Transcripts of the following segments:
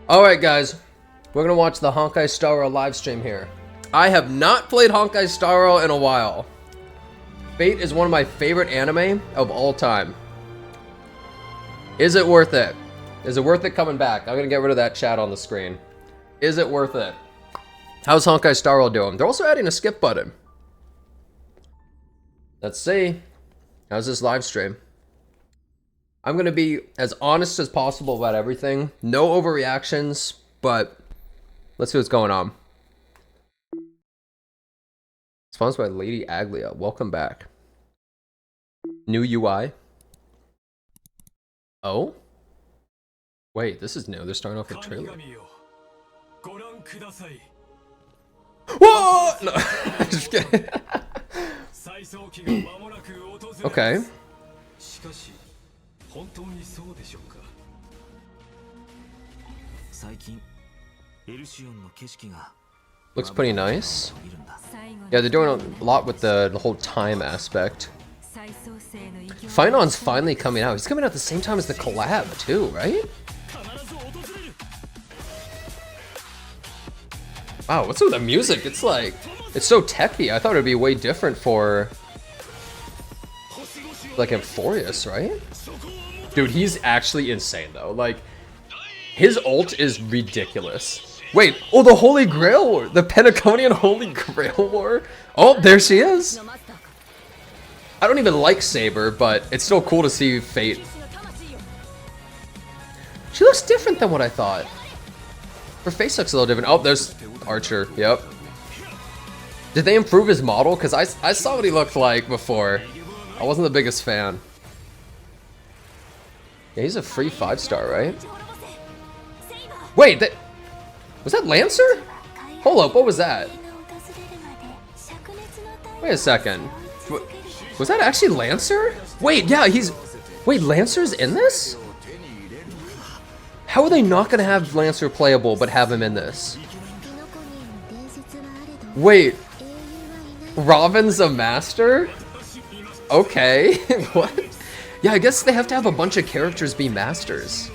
Alright guys, we're gonna watch the Honkai Star Rail live stream here. I have not played Honkai Star Rail in a while. Fate is one of my favorite anime of all time. Is it worth it? Is it worth it coming back? I'm gonna get rid of that chat on the screen. Is it worth it? How's Honkai Star Rail doing? They're also adding a skip button. Let's see. How's this live stream? I'm gonna be as honest as possible about everything. No overreactions, but let's see what's going on. Sponsored by Lady Aglia. Welcome back. New UI. Oh? Wait, this is new. They're starting off with a trailer. Whoa! No, just kidding. Okay. Looks pretty nice. Yeah, they're doing a lot with the whole time aspect. Phon's finally coming out. He's coming out at the same time as the collab too, right? Wow, what's with the music? It's like, it's so techy. I thought it'd be way different for like Euphorius, right? Dude, he's actually insane though. Like, his ult is ridiculous. Wait, oh, the Holy Grail War, the Pentaconian Holy Grail War. Oh, there she is. I don't even like Saber, but it's still cool to see Fate. She looks different than what I thought. Her face looks a little different. Oh, there's Archer. Yep. Did they improve his model? Because I saw what he looked like before. I wasn't the biggest fan. Yeah, he's a free 5-star, right? Wait, was that Lancer? Hold up, what was that? Wait a second. Was that actually Lancer? Wait, yeah, wait, Lancer's in this? How are they not gonna have Lancer playable but have him in this? Wait, Robin's a master? Okay, what? Yeah, I guess they have to have a bunch of characters be masters.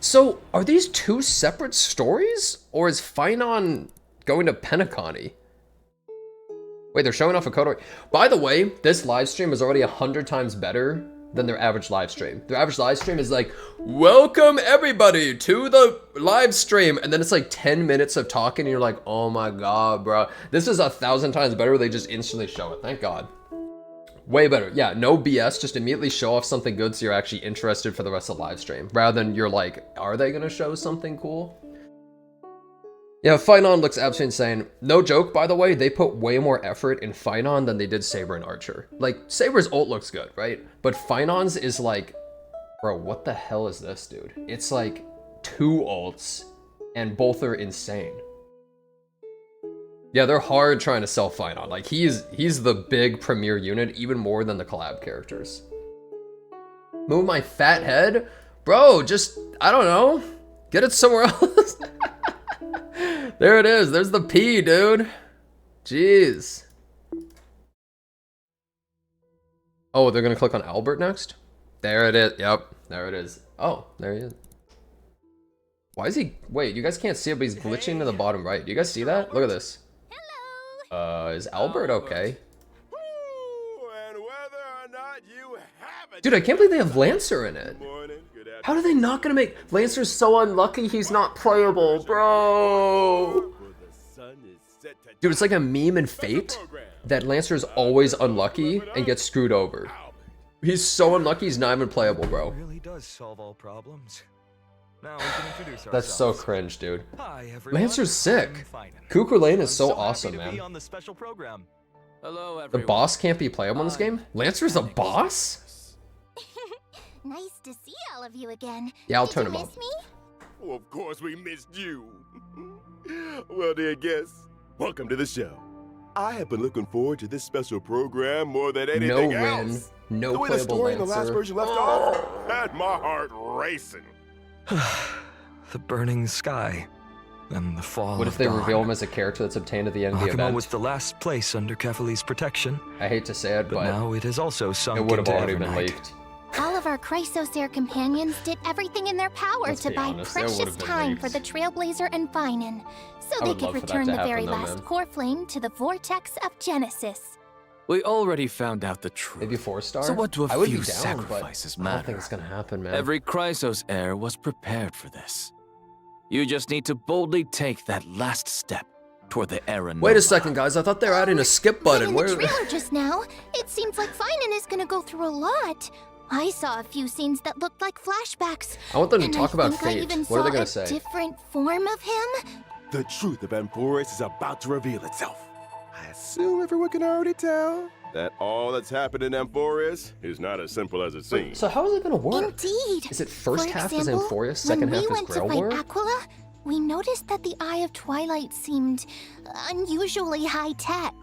So, are these two separate stories? Or is Phon going to Pentaconi? Wait, they're showing off a code. By the way, this live stream is already 100 times better than their average live stream. Their average live stream is like, welcome everybody to the live stream. And then it's like 10 minutes of talking and you're like, oh my God, bro. This is 1,000 times better where they just instantly show it. Thank God. Way better. Yeah, no BS. Just immediately show off something good so you're actually interested for the rest of the live stream. Rather than you're like, are they going to show something cool? Yeah, Phon looks absolutely insane. No joke, by the way, they put way more effort in Phon than they did Saber and Archer. Like, Saber's ult looks good, right? But Phon's is like, bro, what the hell is this, dude? It's like 2 ults, and both are insane. Yeah, they're hard trying to sell Phon. Like, he's the big premier unit, even more than the collab characters. Move my fat head? Bro, just, I don't know. Get it somewhere else. There it is. There's the P, dude. Jeez. Oh, they're gonna click on Albert next? There it is. Yep, there it is. Oh, there he is. Why is he... Wait, you guys can't see it, but he's glitching to the bottom right. Do you guys see that? Look at this. Is Albert okay? Dude, I can't believe they have Lancer in it. How are they not gonna make... Lancer's so unlucky he's not playable, bro. Dude, it's like a meme in Fate that Lancer's always unlucky and gets screwed over. He's so unlucky he's not even playable, bro. Really does solve all problems. Now we can introduce ourselves. That's so cringe, dude. Hi, everyone. Lancer's sick. Cuckoo Lane is so awesome, man. On the special program. Hello, everyone. The boss can't be playable in this game? Lancer's a boss? Nice to see all of you again. Yeah, I'll Did turn you him miss up. me? Oh, of course we missed you. Well, dear guests, welcome to the show. I have been looking forward to this special program more than anything No else. win, no the way the playable story in the last Lancer. version left off had my heart racing. The burning sky. and the fall What if of they dawn. reveal him as a character that's obtained at the end of the Akuma event? was the last place under Kefali's protection, I hate to say it, but but now it has also it sunk would have into already been Evernight. leaked. All of our Chrysosaur companions did everything in their power Let's to be buy honest, there precious would've been time for leaks. the Trailblazer and Phon, so I they would could love for that return to the very happen, though, last man. core flame to the vortex of Genesis. We already found out the truth. Maybe 4-star? So what do a I would few be down, sacrifices but I don't matter? think it's gonna happen, man. Every Chrysos heir was prepared for this. You just need to boldly take that last step toward the Aranova. Wait a second, guys. I thought they were adding a skip But button. in Where? the trailer just now, it seems like Phon is gonna go through a lot. I saw a few scenes that looked like flashbacks. I want them to and talk I about think I fate. even What are they saw gonna a say? different form of him. The truth of Amphoris is about to reveal itself. I assume everyone can already tell that all that's happened in Amphoris is not as simple as it seems. So how is it gonna work? Indeed. Is it first For half example, is Amphoris, second when half we is went Grail to War? fight Aquila, we noticed that the Eye of Twilight seemed unusually high-tech.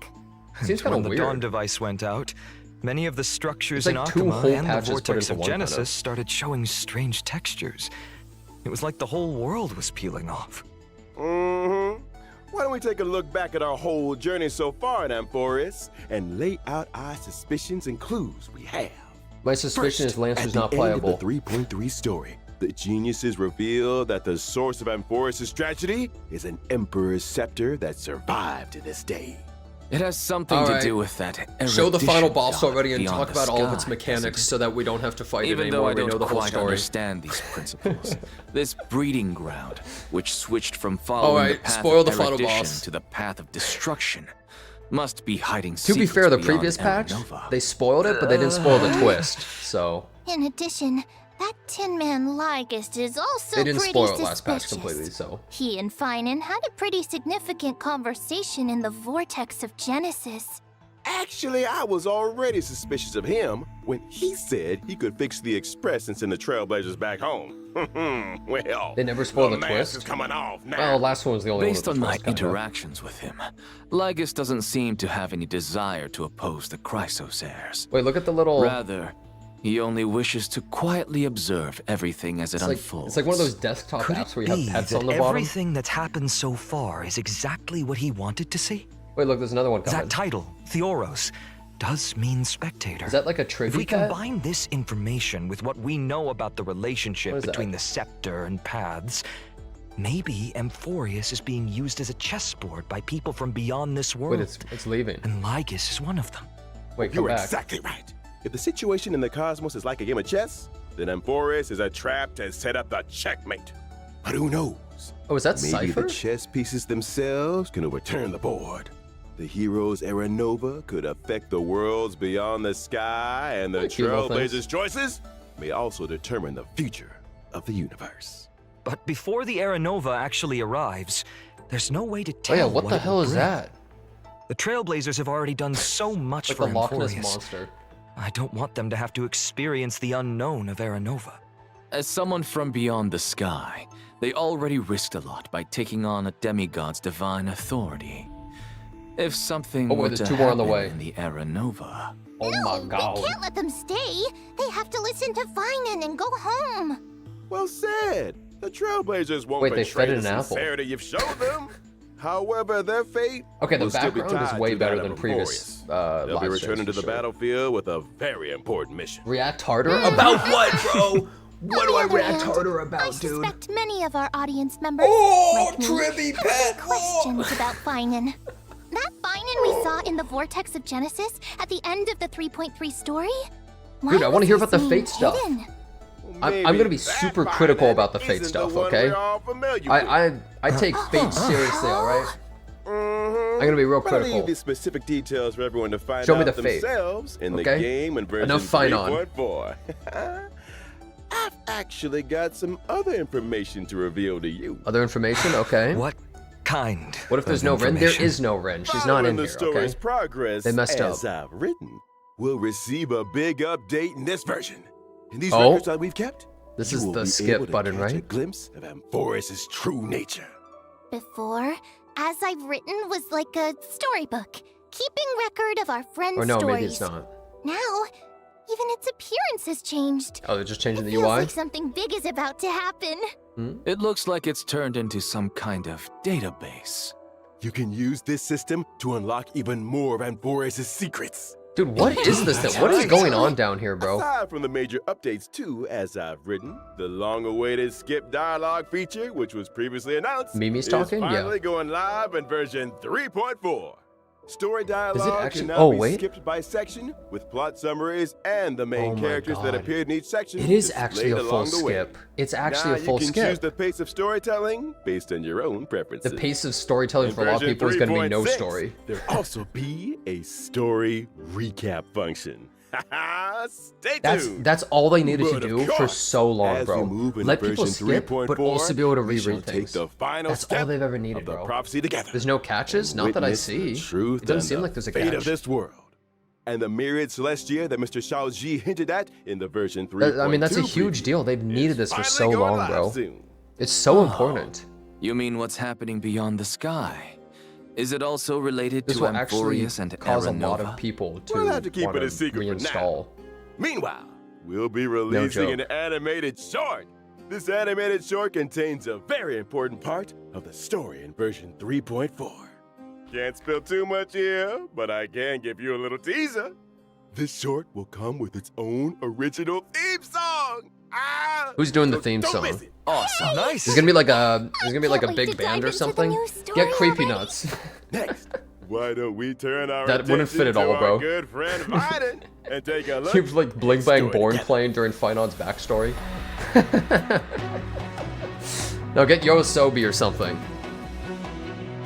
Seems When kind the of Dawn weird. device went out, many of the structures It's in like two Akuma whole and the patches put vortex into of one, kind of. Genesis started showing strange textures. It was like the whole world was peeling off. Mm-hmm. Why don't we take a look back at our whole journey so far in Amphoris and lay out our suspicions and clues we have? My suspicion is Lancer's at the not end playable. of the 3.3 story, the geniuses reveal that the source of Amphoris' tragedy is an Emperor's scepter that survived to this day. It has something Alright. to do with that. Show the final erudition boss god already and beyond talk the about all of its sky, mechanics doesn't so that we don't have to fight it? it Even though anymore. I We don't know the whole quite story. understand these principles, this breeding ground, which switched from following Alright, the path spoil of the final erudition boss. to the path of destruction, must be hiding To be secrets fair, the beyond previous patch, Aranova. they spoiled it, but they didn't spoil the twist. So In addition, that Tin Man Lygist is also they didn't pretty spoil it suspicious. last patch completely. So He and Phon had a pretty significant conversation in the vortex of Genesis. Actually, I was already suspicious of him when he said he could fix the Express and send the Trailblazers back home. Well, they never spoiled the mask twist. is coming off now. Well, last one was the only Based one on with my the twist, kinda. interactions with him, Lygus doesn't seem to have any desire to oppose the Chrysos heirs. Wait, look at the little. Rather, he only wishes to quietly observe everything as it unfolds. It's like one of those desktop Could apps it where you be have pets that on the bottom. everything that's happened so far is exactly what he wanted to see? Wait, look, there's another one coming. That title, Theoros, does mean spectator. Is that like a If trivia we pet? combine this information with what we know about the What relationship is that? between the scepter and paths, maybe Amphoris is being used as a chessboard by people from beyond this world. Wait, it's leaving. And Lygus is one of them. Wait, come You're back. exactly right. If the situation in the cosmos is like a game of chess, then Amphoris is a trap to set up the checkmate. But who knows? Oh, is that Maybe Cypher? the chess pieces themselves can overturn the board. The hero's Aranova could affect the worlds beyond the sky, and the Hey, cute little things. Trailblazers' choices may also determine the future of the universe. But before the Aranova actually arrives, there's no way to Oh tell yeah, what the it hell will is bring. that? The Trailblazers have already done so much Like for the Loch Ness Amphoris. monster. I don't want them to have to experience the unknown of Aranova. As someone from beyond the sky, they already risked a lot by taking on a demigod's divine authority. If something Oh, were wait, there's to two more on the happen way. in the Aranova, Oh my No, god. we can't let them stay. They have to listen to Phon and go home. Well said. The Trailblazers won't Wait, they betray fed it the an apple. sincerity you've shown them. However, their fate Okay, the will still be background is tied way to that better of than previous Amphoris. They'll be live returning to streams the for sure. battlefield with a very important mission. React harder? About what, bro? What do I On the other react hand, harder I about, dude? suspect many of our audience members, Oh, like me, Trivy have Pet! questions about Phon. That Phon we saw in the vortex of Genesis at the end of the 3.3 story? Why Dude, I wanna was hear his about the name fate stuff. hidden? I'm gonna be super critical about the fate stuff, okay? I take fate seriously, alright? I'm gonna be real I'll leave critical. the specific details for everyone to find Show me out the fate. themselves in the Okay? game and version Enough fight on. 3.4. I've actually got some other information to reveal to you. Other information? Okay. What kind? What if there's of no Ren? There information? is no Ren. She's not in Following the here, story's okay? progress, They messed as up. I've written, we'll receive a big update in this version. In these Oh. records that we've kept, This you is will the be skip able to button, catch a right? glimpse of Amphoris' true nature. Before, as I've written, was like a storybook, keeping record of our friends' Or no, stories. maybe it's not. Now, even its appearance has changed. Oh, they're just changing It the feels UI? like something big is about to happen. it looks like it's turned into some kind of database. You can use this system to unlock even more of Amphoris' secrets. Dude, what is this thing? What is going on down here, bro? Aside from the major updates too, as I've written, the long-awaited skip dialogue feature, which was previously announced, Mimi's is talking? finally Yeah. going live in version 3.4. Story dialogue actually- can now oh, be wait. skipped by section, with plot summaries and the main Oh my characters that God. appeared in each section. It is actually a displayed full along the way. skip. It's actually Now a full you can choose skip. the pace of storytelling based on your own preferences. The pace of storytelling In for a lot of version people is going to be no 3.6, story. There'll also be a story recap function. Stay tuned. That's all they needed to But of do for course, so long, as bro. we move into Let people version skip, but 3.4, also be able to we shall reread take things. the final That's all step they've ever needed, of the bro. prophecy together. There's no catches, not that I Witness the see. truth It doesn't and seem the like there's a fate catch. of this world. And the myriad celestia that Mr. Shaoji hinted at in the version 3.2 I mean, that's a huge preview deal. They've needed is this for finally so going long, live bro. soon. It's so important. You mean what's happening beyond the sky? Is it also related This to will actually Amphorius and cause a lot of Aranova? people to We'll have to keep want it a to secret for now. reinstall. Meanwhile, we'll be releasing an joke. animated short. This animated short contains a very important part of the story in version 3.4. Can't spill too much here, but I can give you a little teaser. This short will come with its own original theme song. Ah! Who's doing the So theme don't song? miss it. Awesome. Nice. There's gonna be like a Can't wait big to band dive or into the something. new story Get creepy already. nuts. Next, why don't we turn our That wouldn't fit attention at all, to bro. our good friend Biden and take a look. You've like Bling at Bang story Born together. playing during Phon's backstory. No, get Yoasobi or something.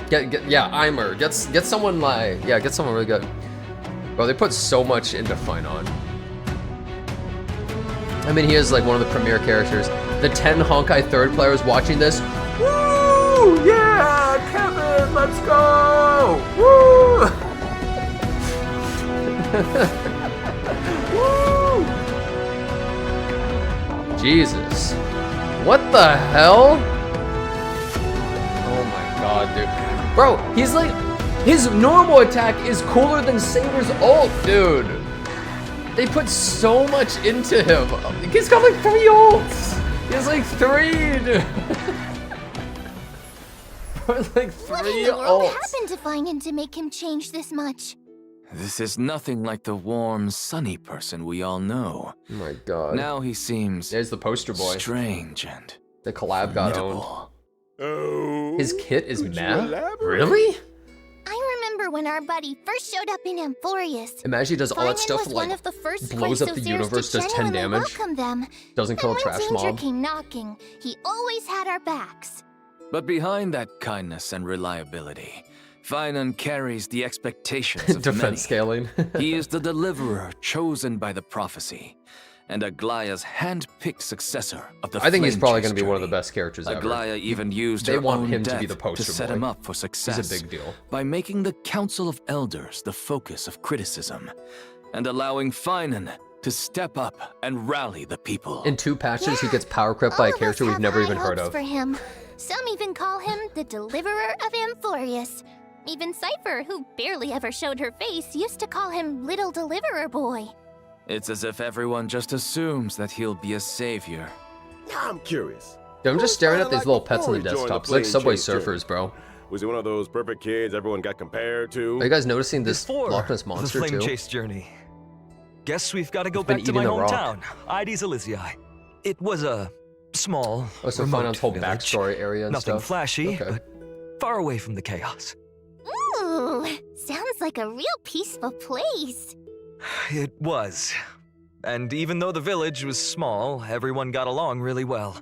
Get yeah, Eimer. Get someone like get someone really good. Bro, they put so much into Phon. I mean, he is like one of the premier characters. The 10 Honkai third players watching this. Woo! Yeah, Kevin, let's go! Woo! Woo! Jesus. What the hell? Oh my god, dude. Bro, he's like... His normal attack is cooler than Saber's ult, dude. They put so much into him. He's got like 3 ults. He has like 3, dude. Bro, like 3 What in the world ults. happened to Phon to make him change this much? This is nothing like the warm, sunny person we all know. Oh my god. Now he seems There's the poster boy. strange and The collab got owned. formidable. Oh, His kit is could you meh? elaborate? Really? I remember when our buddy first showed up in Amphorius. Imagine he does all that Phon stuff was like one of the first blows up the Quaesociers universe, to does 10 genuinely damage, welcome them. doesn't kill a And trash when danger mob. came knocking, he always had our backs. But behind that kindness and reliability, Phon carries the expectations of Defense many. scaling. He is the deliverer chosen by the prophecy, and Aglaya's hand-picked successor of the I think he's Flame probably Chase going to be one of the journey. best characters ever. Aglaya even used They her want own him to be death the poster set boy. him up for success. He's a big deal. By making the Council of Elders the focus of criticism, and allowing Phon to step up and rally the people. In 2 patches, he Yeah, gets power crept by a All of us character we've have never high even heard hopes of. for him. Some even call him the deliverer of Amphorius. Even Cypher, who barely ever showed her face, used to call him Little Deliverer Boy. It's as if everyone just assumes that he'll be a savior. Now I'm curious. Dude, I'm just Who's staring at kinda these like little pets on the before he joined desktops. the Like Flame Subway Chase journey? Surfers, bro. Was he one of those perfect kids everyone got compared to? Are you guys noticing this Before Loch Ness the monster Flame too? Chase journey. Guess we've got to go He's been back to my eating the rock. hometown, Ides Elysiae. It was a small, Oh, so remote Phon's whole village. backstory area and Nothing stuff. flashy, Okay. but far away from the chaos. Ooh, sounds like a real peaceful place. It was. And even though the village was small, everyone got along really well.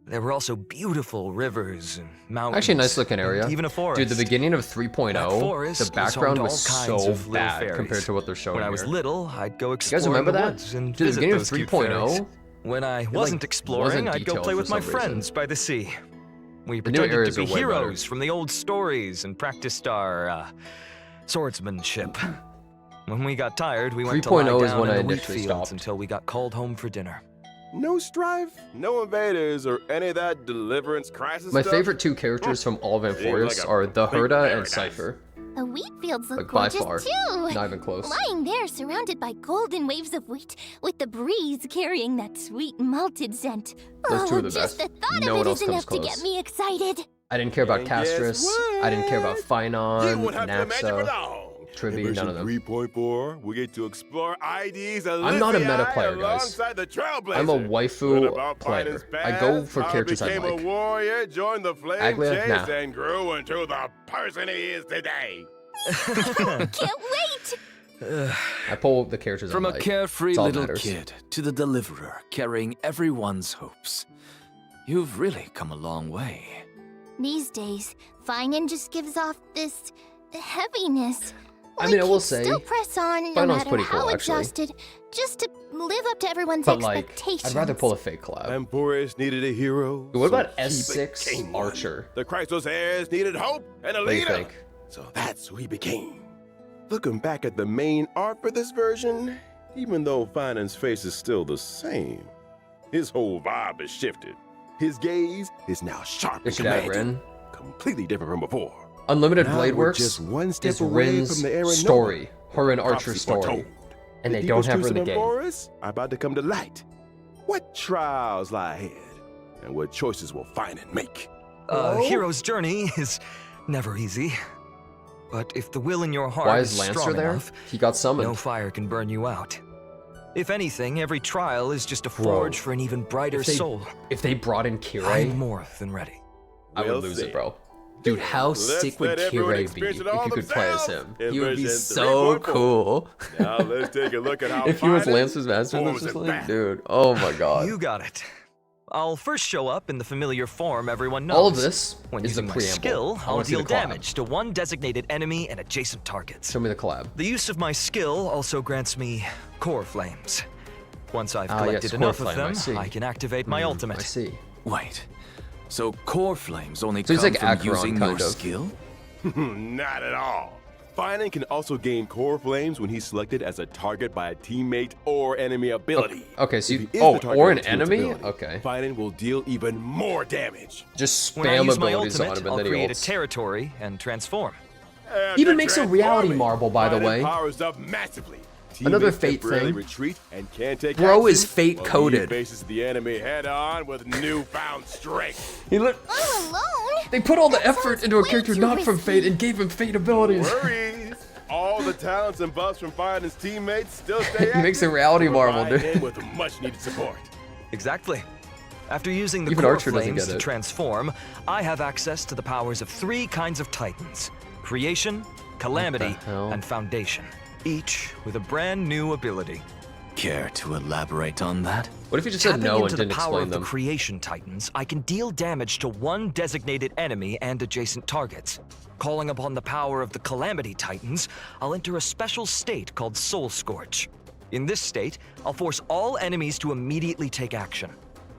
There were also beautiful rivers and mountains. Actually, a nice looking and area. even a forest. Dude, the beginning of That 3.0, forest the was background home to was all kinds so of little bad fairies. compared to what they're showing When I was here. little, I'd go You explore guys remember in the that? woods and Dude, the visit beginning of those cute 3.0, fairies. When I wasn't exploring, I'd go detailed play for with my some reason. friends by the sea. We The new pretended areas to be are way better. heroes from the old stories and practiced our swordsmanship. When we got tired, we went to lie 3.0 is down when in I the wheat initially fields stopped. until we got called home for dinner. No strife, no invaders, or any of that deliverance crisis My stuff? favorite 2 characters from all of Seems Amphorius like a are the complete Herda and paradise. Cypher. The wheat fields look Like, by gorgeous far. too. Not even close. Lying there, surrounded by golden waves of wheat, with the breeze carrying that sweet malted scent. Those two are the just best. the thought No of one it else is comes enough to close. get me excited. I didn't care about And guess Castris. I didn't care about what? Phon, You won't have to imagine for Naxa. long. Tribby, none of them. 3.4, we get to explore ID's I'm not a meta player, guys. alongside the Trailblazer. I'm a Learn waifu about player. Finance I go for past, characters I how he became like. a warrior, joined the flame Aglia? chase, Nah. and grew into the person he is today. Can't wait! I pull the characters From I a like. carefree It's all little matters. kid to the deliverer carrying everyone's hopes. You've really come a long way. These days, Finan just gives off this heaviness. I mean, I will he'd say, still press on no Finon's matter pretty how cool, actually. exhausted, just to live up to everyone's But like, expectations. I'd rather pull a fake collab. Amphorius needed a hero. What so about he S6 became one. Archer? The Chrysos heirs needed hope and a What do you leader. think? So that's who he became. Looking back at the main art for this version, even though Finan's face is still the same, his whole vibe has shifted. His gaze is now sharp They and should add commanding, Rin. completely different from before. Unlimited Now Blade we're Works just one step is away Rin's from the era story. Her and Prophecy Archer's story. foretold. And The they don't deepest have her in the truths of game. Amphorius are about to come to light. What trials lie ahead, and what choices will Finan make? A hero's journey is never easy. But if the will in your heart Why is is Lancer strong there? enough, He got summoned. no fire can burn you out. If anything, every trial is just a Bro, forge for an even brighter if they- soul. If they brought in I'm Kirei, more than ready. I would Well lose said. it, bro. Dude, how Let's sick would let everyone Kirei be experience if it all you could play as themselves him? in He would be version so 3.4. cool. Now let's take a look at how If he was Finan Lancer's master in this forms or it something, back. dude. Oh my god. You got it. I'll first show up in the familiar form everyone knows. All of this When is the using my preamble. skill, I I'll wanna see deal the collab. damage to one designated enemy and adjacent targets. Show me the collab. The use of my skill also grants me core flames. Once I've Ah, collected yes, enough core of flame, I them, see. I can activate my I ultimate. see. Wait, so core flames only So he's come like from Acheron, using kind your of. skill? Not at all. Finan can also gain core flames when he's selected as a target by a teammate or enemy ability. Okay, so If you, he is oh, the target or of an a teammate's enemy? ability, Okay. Finan will deal even more damage. Just When I spam use my abilities on ultimate, him I'll and then he create a ults. territory and transform. After Even makes a reality transforming, marble, by the Finan way. powers up massively. Another Teammates fate temporarily thing. retreat and can't take Bro action, is fate while he coded. faces the enemy head on with newfound strength. He lit- All alone? they put all the That effort sounds into a way character too not from risky. Fate and gave him Fate abilities. Worries. All the talents and buffs from Finan's teammates still stay active. He makes a reality marvel, provide dude. him with much needed support. Exactly. After using the Even core Archer doesn't flames get to it. transform, I have access to the powers of 3 kinds of titans: creation, calamity, hell? and foundation. Each with a brand new ability. Care to elaborate on that? What if you just said Tapping no and into the didn't power explain of the them? creation titans, I can deal damage to one designated enemy and adjacent targets. Calling upon the power of the calamity titans, I'll enter a special state called Soul Scorch. In this state, I'll force all enemies to immediately take action,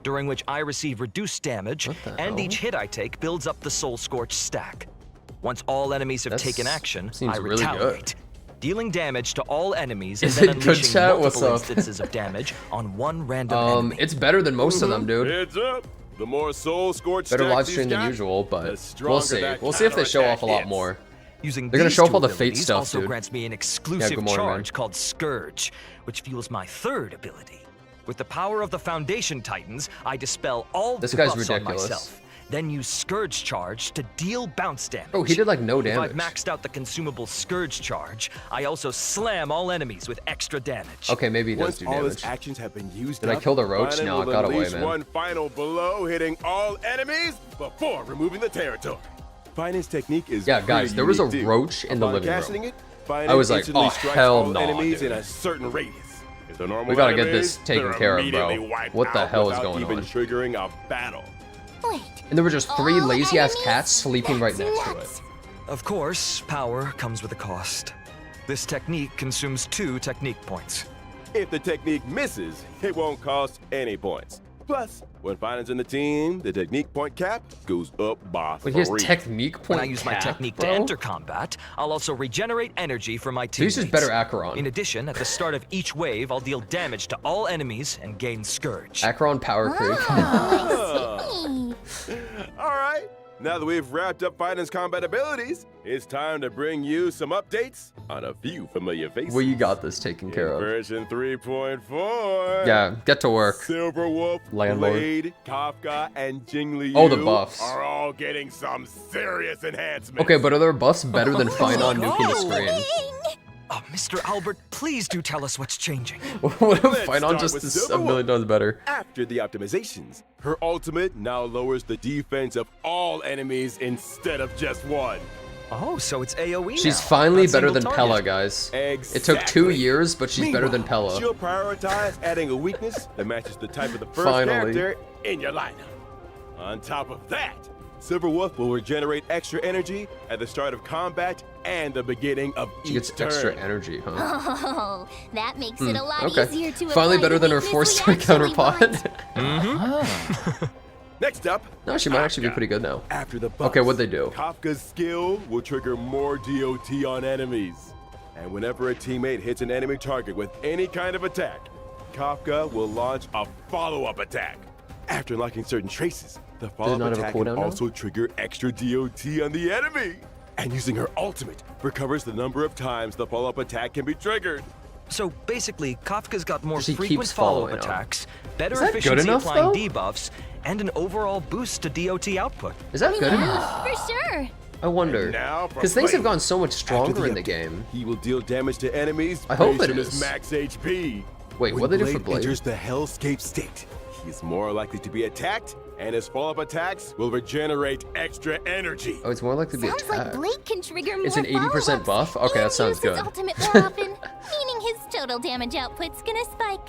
during which I receive reduced damage, What the and hell? each hit I take builds up the Soul Scorch stack. Once all enemies have That's- taken action, seems I really good. retaliate, dealing damage to all enemies and Is then it good, unleashing chat? What's multiple up? instances of damage on one random enemy. It's better than most of them, dude. Heads up. The more soul scorch Better stacks live he's stream than got, usual, the but stronger we'll see. that We'll see if they show off a lot counterattack more. hits. Using They're gonna these show off two all the Fate abilities stuff, also dude. grants me an exclusive good morning, charge man. called Scourge, which fuels my third ability. With the power of the Foundation Titans, I dispel all This the guy's buffs on ridiculous. myself. Then use Scourge Charge to deal bounce damage. Oh, he did like no If I've damage. maxed out the consumable Scourge Charge, I also slam all enemies with extra damage. Okay, maybe he does Once do all his damage. actions have been used Did I up, kill the roach? Finan No, it will got away, unleash man. one final blow, hitting all enemies before removing the territory. Finan's technique is Yeah, guys, pretty there was a unique, too. roach in the Upon living room. casting it, Finan I was like, instantly oh, strikes hell all no, enemies dude. in a certain radius. If they're normal We gotta get enemies, this taken they're care of, bro. immediately wiped What the out hell is without going even on? triggering a battle. Wait. And there were just 3 all lazy-ass enemies? cats sleeping right That's next to nuts. it. Of course, power comes with a cost. This technique consumes 2 technique points. If the technique misses, it won't cost any points. Plus, when Finan's in the team, the technique point cap goes up by Wait, he has 3. technique point When I use my cap, technique bro? to enter combat, I'll also regenerate energy for my So teammates. he's just better Acheron. In addition, at the start of each wave, I'll deal damage to all enemies and gain Scourge. Acheron power creep. Oh, I see. All right. Now that we've wrapped up Finan's combat abilities, it's time to bring you some updates on a few familiar faces. Well, you got this taken care In of. version 3.4. Yeah, get to work. Silver Wolf, Landlord. Blade, Kafka, and Jingli Oh, the buffs. are all getting some serious enhancements. Okay, but are their buffs better than Finon nuking the go. screen? Dang. Oh, Mr. Albert, please do tell us what's changing. What if Let's Phon start just with is Silver $1 million Wolf. better? After the optimizations, her ultimate now lowers the defense of all enemies instead of just one. Oh, so it's AoE She's now, finally not better single than target. Pella, guys. Exactly. It took 2 years, but she's better than Meanwhile, Pella. She'll prioritize adding a weakness that matches the type of the first Finally. character in your lineup. On top of that, Silver Wolf will regenerate extra energy at the start of combat and the beginning of She each gets turn. extra energy, huh? Oh, that makes it a lot Okay. easier to Finally apply better the than her weakness 4-star we actually counterpart. want. Next up, No, she might actually be Kafka. pretty good now. After the buffs, Okay, what'd they do? Kafka's skill will trigger more DOT on enemies. And whenever a teammate hits an enemy target with any kind of attack, Kafka will launch a follow-up attack. After unlocking certain traces, the follow-up not have a attack can cooldown now? also trigger extra DOT on the enemy. And using her ultimate recovers the number of times the follow-up attack can be triggered. So basically, Kafka's got more She frequent keeps follow-up following up. attacks, better Is that good efficiency enough, applying though? debuffs, and an overall boost to DOT output. Is that good enough? For sure. I wonder. And now for Because things have Blade. gone so much After stronger in the update, game. He will deal damage to enemies I hope based it on his is. max HP. Wait, When what they do for Blade? enters the Hellscape state, he is more likely to be attacked, and his follow-up attacks will regenerate extra energy. Oh, it's more likely to be Sounds like attacked. Blake can trigger more It's an 80% follow-ups buff? Okay, that and sounds use his good. ultimate more often, meaning his total damage output's gonna spike.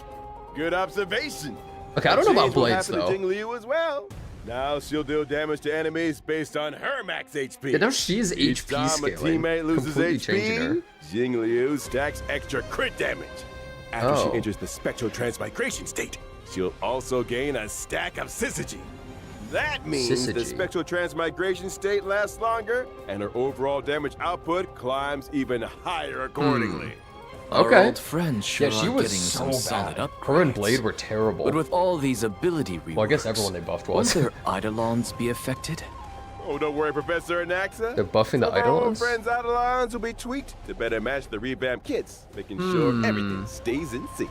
Good observation. Okay, I don't know about Change will Blades, happen though. to Jing Liu as well. Now she'll deal damage to enemies based on her max HP. Yeah, now she's Each HP time a scaling. teammate loses Completely changing her. HP, Jing Liu stacks extra crit damage. After Oh. she enters the spectral transmigration state, she'll also gain a stack of syzygy. That means the Syzygy. spectral transmigration state lasts longer, and her overall damage output climbs even higher accordingly. Our Okay. old friends sure Yeah, she are was getting so some solid bad. upgrades. Her and Blade were terrible. But with all these ability reworks, Well, I guess everyone they buffed won't was. their Eidolons be affected? Oh, don't worry, Professor Anaxa. They're buffing the Some of our old Eidolons? friends' Eidolons will be tweaked to better match the revamped kits, making sure everything stays in sync.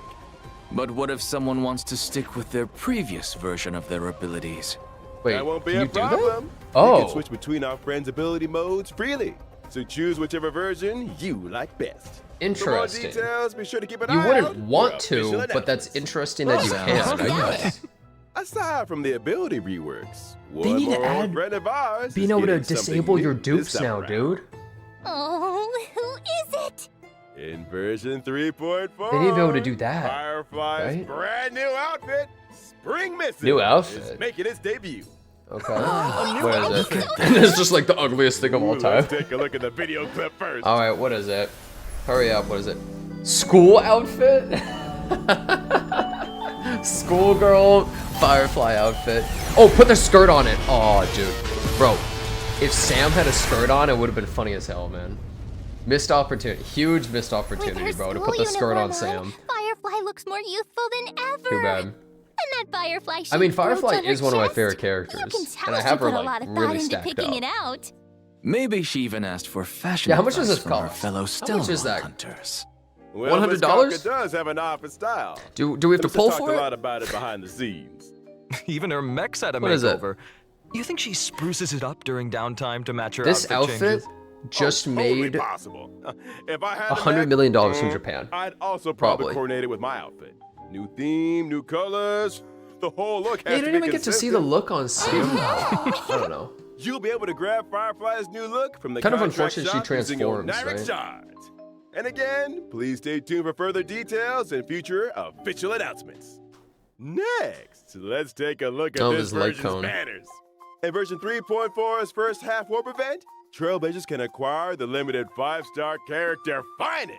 But what if someone wants to stick with their previous version of their abilities? Wait, That won't be can a you do problem. that? You Oh. can switch between our friends' ability modes freely. So choose whichever version you like best. Interesting. For more details, be sure to keep an You eye wouldn't out want for official to, but that's announcements. interesting that you Sounds can, I good. guess. Aside from the ability reworks, They need to one more old add friend of ours Being is able to getting something disable your new dupes this now, time dude. Oh, who is it? In version 3.4, They need to be able to do that, Firefly's right? brand new outfit, Spring Missing, New is outfit? making its debut. Okay. What is it? It's just like the ugliest thing of all Ooh, time. Let's take a look at the video clip first. Alright, what is it? Hurry up, what is it? School outfit? Schoolgirl Firefly outfit. Oh, put the skirt on it. Oh, dude. Bro, if Sam had a skirt on, it would have been funny as hell, man. Missed opportunity. Huge missed With opportunity, her bro, to school put the skirt on uniform Sam. Firefly looks more youthful than ever. Too bad. And that Firefly I mean, shaped brooch Firefly on her is one of my chest, favorite You characters. can tell And I she have her, put a like, lot of thought really into stacked picking up. it out. Maybe she even asked for fashion Yeah, how much does advice this from her cost? fellow How much is Stellar that? hunters. Well, Miss $100? Kafka does have an eye for style. Do we have to pull talk for a lot it? about it behind the scenes. Even her mech's had a What is it? makeover. You think she spruces it up during downtime to match her This outfit outfit changes? just Totally made possible. If I had $100 million from Japan. I'd also probably Probably. coordinate it with my outfit. New theme, new colors. The whole look has You to didn't be even get to see the consistent. look on Sam. I don't know. You'll be able to grab Firefly's new look from the Kind of contract unfortunate she shop using your transforms, Nyric right? shards. And again, please stay tuned for further details and future official announcements. Next, let's take a look at Oh, this this light version's cone. banners. In version 3.4's first half warp event, Trailblazers can acquire the limited 5-star character Phon,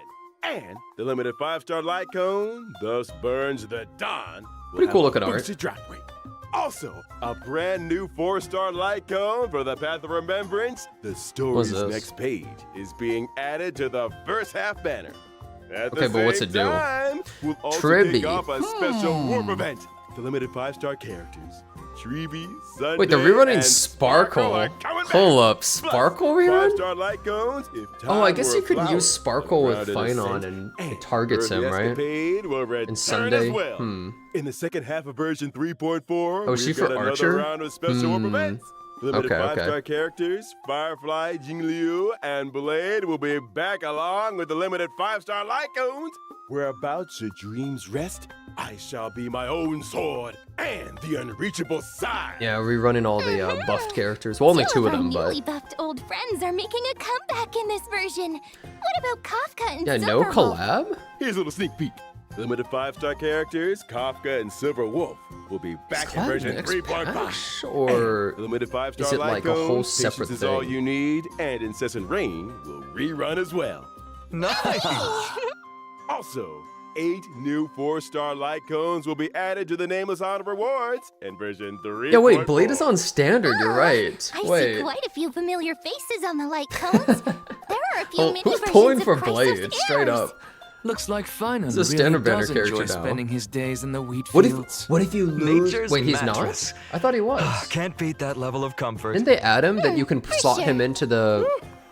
and the limited 5-star light cone thus burns the dawn. will Pretty cool have a looking art. boosted drop rate. Also, a brand new 4-star light cone for the Path of Remembrance. The story's this? next page is being added to the first half banner. At the Okay, but what's same it do? time, we'll also Tribby. kick off a special warp event. The limited 5-star characters. Tribby, Sunday, Wait, they're rerunning and Sparkle. are coming back. Hold up, Plus, Sparkle rerun? 5-star light cones if Oh, I time guess were you a could flower, use Sparkle with around in a Phon scent, and it targets him, Kirby right? Escapade will return And Sunday? as well. In the second half of version 3.4, Oh, is she we've for got another Archer? round of special warp events. Limited Okay, 5-star characters, Firefly, Jingliu, and Blade will be back along with the limited 5-star Lycoons. Whereabouts your dreams rest, I shall be my own sword and the unreachable side. Yeah, rerunning all the buffed characters. Well, only two of them, our but newly buffed old friends are making a comeback in this version. What about Kafka and yeah, no Silverwolf? collab. Here's a little sneak peek. Limited 5-star characters, Kafka and Silver Wolf, will be back in Collab version next 3.5. patch, or The limited 5-star is it like a whole Lycos, separate Patience is all thing? you need, and Incessant Rain will rerun as well. Nice! Also, 8 new 4-star Lycones will be added to the Nameless Honor rewards in version 3.4. Yeah, wait, Blade is on standard. You're right. I Wait, see quite a few familiar faces on the light cones. There are a few oh, mini who's versions pulling of for Christ of Blade? Straight Heirs. up. Looks like Phon He's a really standard banner does enjoy character now. spending his days in the wheat What fields. if you lose? Nature's Wait, he's mattress. not. I thought he was. Can't beat that level of comfort. Didn't they add him that you can slot sure. him into the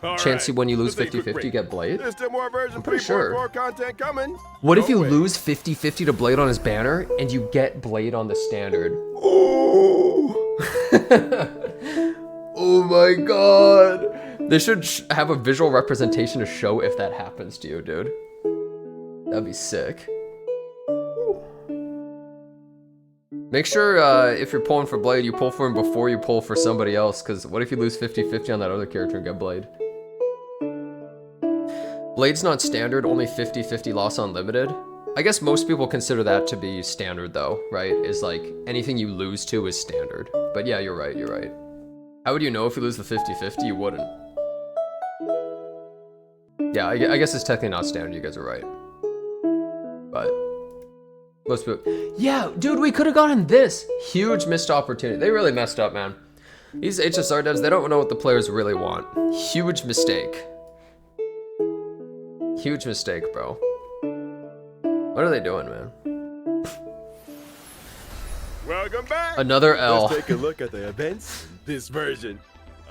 All chance right, when you lose let's take a 50-50 quick you get Blade? There's still more version pretty 3.4 sure. content coming. What if Don't you wait. lose 50-50 to Blade on his banner and you get Blade on the standard? Oh, oh my god. They should have a visual representation to show if that happens to you, dude. That'd be sick. Make sure if you're pulling for Blade, you pull for him before you pull for somebody else, because what if you lose 50-50 on that other character and get Blade? Blade's not standard, only 50-50 loss on limited. I guess most people consider that to be standard though, right? Is like, anything you lose to is standard. But yeah, you're right, you're right. How would you know if you lose the 50-50? You wouldn't. Yeah, I guess it's technically not standard, you guys are right. But most people, yeah, dude, we could have gotten this. Huge missed opportunity. They really messed up, man. These HSR devs, they don't know what the players really want. Huge mistake. Huge mistake, bro. What are they doing, man? Welcome back. Another L. Let's take a look at the events in this version.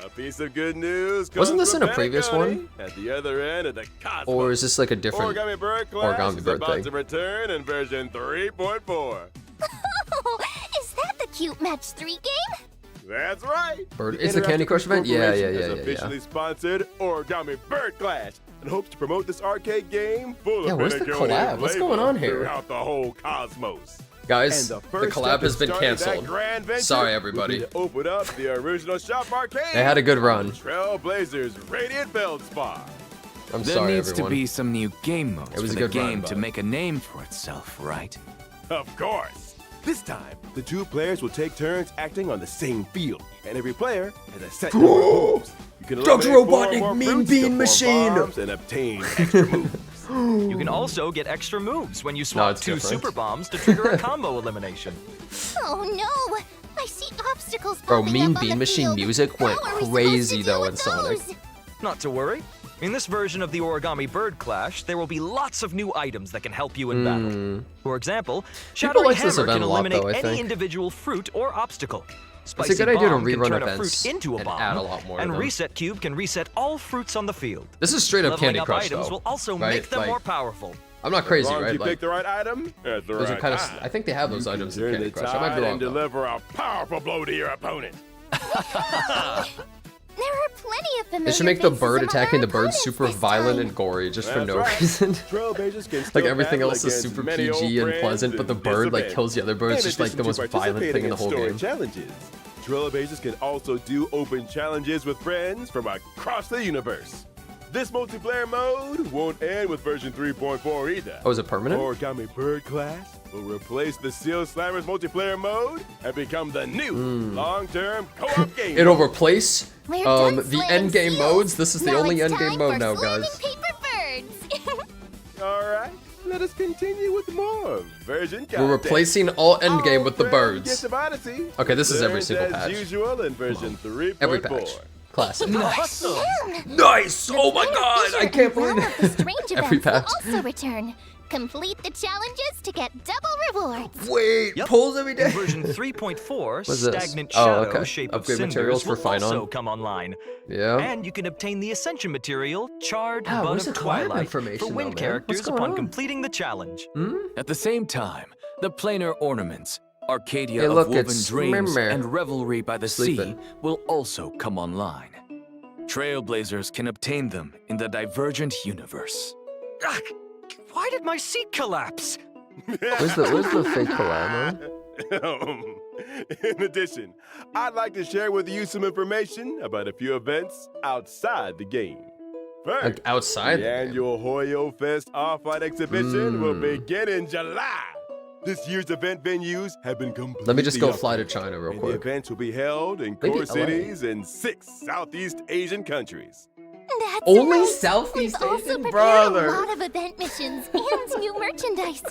A piece of good news. Wasn't comes this from in a previous Pentagon one? At the other end of the cosmos. Or is this like a different Origami Bird class Origami is Bird about thing? to return in version 3.4. Oh, is that the Cute Match 3 game? That's right. Bird? It's the Candy Crush event? Yeah, Corporation yeah, has yeah, yeah. officially sponsored Origami Bird Clash and hopes to promote this arcade game full Yeah, of where's the Pentagon collab? What's flavor going on here? throughout the whole cosmos. Guys, And the first collab step has in been starting that canceled. grand venture Sorry, will be everybody. to open up the original shop arcade. They had a good run. Trailblazers Radiant Feldspar. I'm There sorry, needs everyone. to be some new game modes It was for a the good run, game to bud. make a name for itself, right? Of course. This time, the 2 players will take turns acting on the same field, and every player has a set number of moves. You can Dr. eliminate 4 or Robotnik more Mean fruits Bean to form Machine. bombs and obtain extra moves. You can also get extra moves when you swap it's 2 different. super bombs to trigger a combo elimination. Oh no! I see obstacles Bro, popping Mean up on Bean the Machine field. music went How are we crazy supposed to deal though in with Sonic. those? Not to worry. In this version of the Origami Bird Clash, there will be lots of new items that can help you in battle. For example, Shattering like this Hammer event can a lot, eliminate though, I any think. individual fruit or obstacle. It's Spicy a good idea to Bomb can rerun turn a events fruit into a and bomb, add a lot more to and them. Reset Cube can reset all fruits on the field. This is straight up Leveling Candy up Crush items though. will also right? make them Like, more powerful. I'm not As crazy, long as right? you Like, pick the right item at the those right are kind of. time. I think they have those You can items in turn Candy the Crush. I might tide be wrong and though. deliver a powerful blow to your opponent. There are plenty of familiar They should make the faces bird among attacking our the bird opponents super this violent time. and gory just for That's no right. reason. Trailblazers can Like still everything battle else is against super many old PG and friends pleasant, but the in bird this like event. kills the other birds. In Just like the addition most to violent thing in the whole participating game. Challenges. Trailblazers can also do open challenges with friends from across the universe. This multiplayer mode won't end with version 3.4 either. Oh, is it permanent? Origami Bird Class will replace the Seal Slammers multiplayer mode and become the new long-term co-op game. It'll replace We're done the slamming end game seals. modes. This is the Now only it's end game time mode for now, slamming guys. paper birds. All right, let us continue with more version content. We're replacing all end game Our with the friend birds. Gets of Odyssey Okay, this is every learns single as patch. usual in version 3.4. Every patch. Classic. Awesome! Nice! Oh my Player god! feature I can't and realm believe of the it. strange Every events patch. will also return. Complete the challenges to get double rewards. Wait, Yep. pulls every In day. version 3.4, What's this? Stagnant Oh, Shadow okay. shape Upgrade of materials cinders for will Phon. also come online. Yeah. And you can obtain the Ascension material, Charred Ah, Bud where's of the collab Twilight, information for though, win man? characters What's going upon on? completing the challenge. At the same time, the planar ornaments, Arcadia Hey, of look, Woven it's Dreams Mimir. and Revelry by the Sleeping. Sea will also come online. Trailblazers can obtain them in the Divergent universe. Ah, why did my seat collapse? Where's the fake collab? In addition, I'd like to share with you some information about a few events outside the game. First, Like outside the the game. annual Hoyo Fest Off-White exhibition will begin in July. This year's event venues have been completely Let me just go fly to upgraded, China real and quick. The events will be held in Maybe core LA. cities in 6 Southeast Asian countries. That's Only right. Southeast We've also Asian? prepared Brother. a lot of event missions and new merchandise.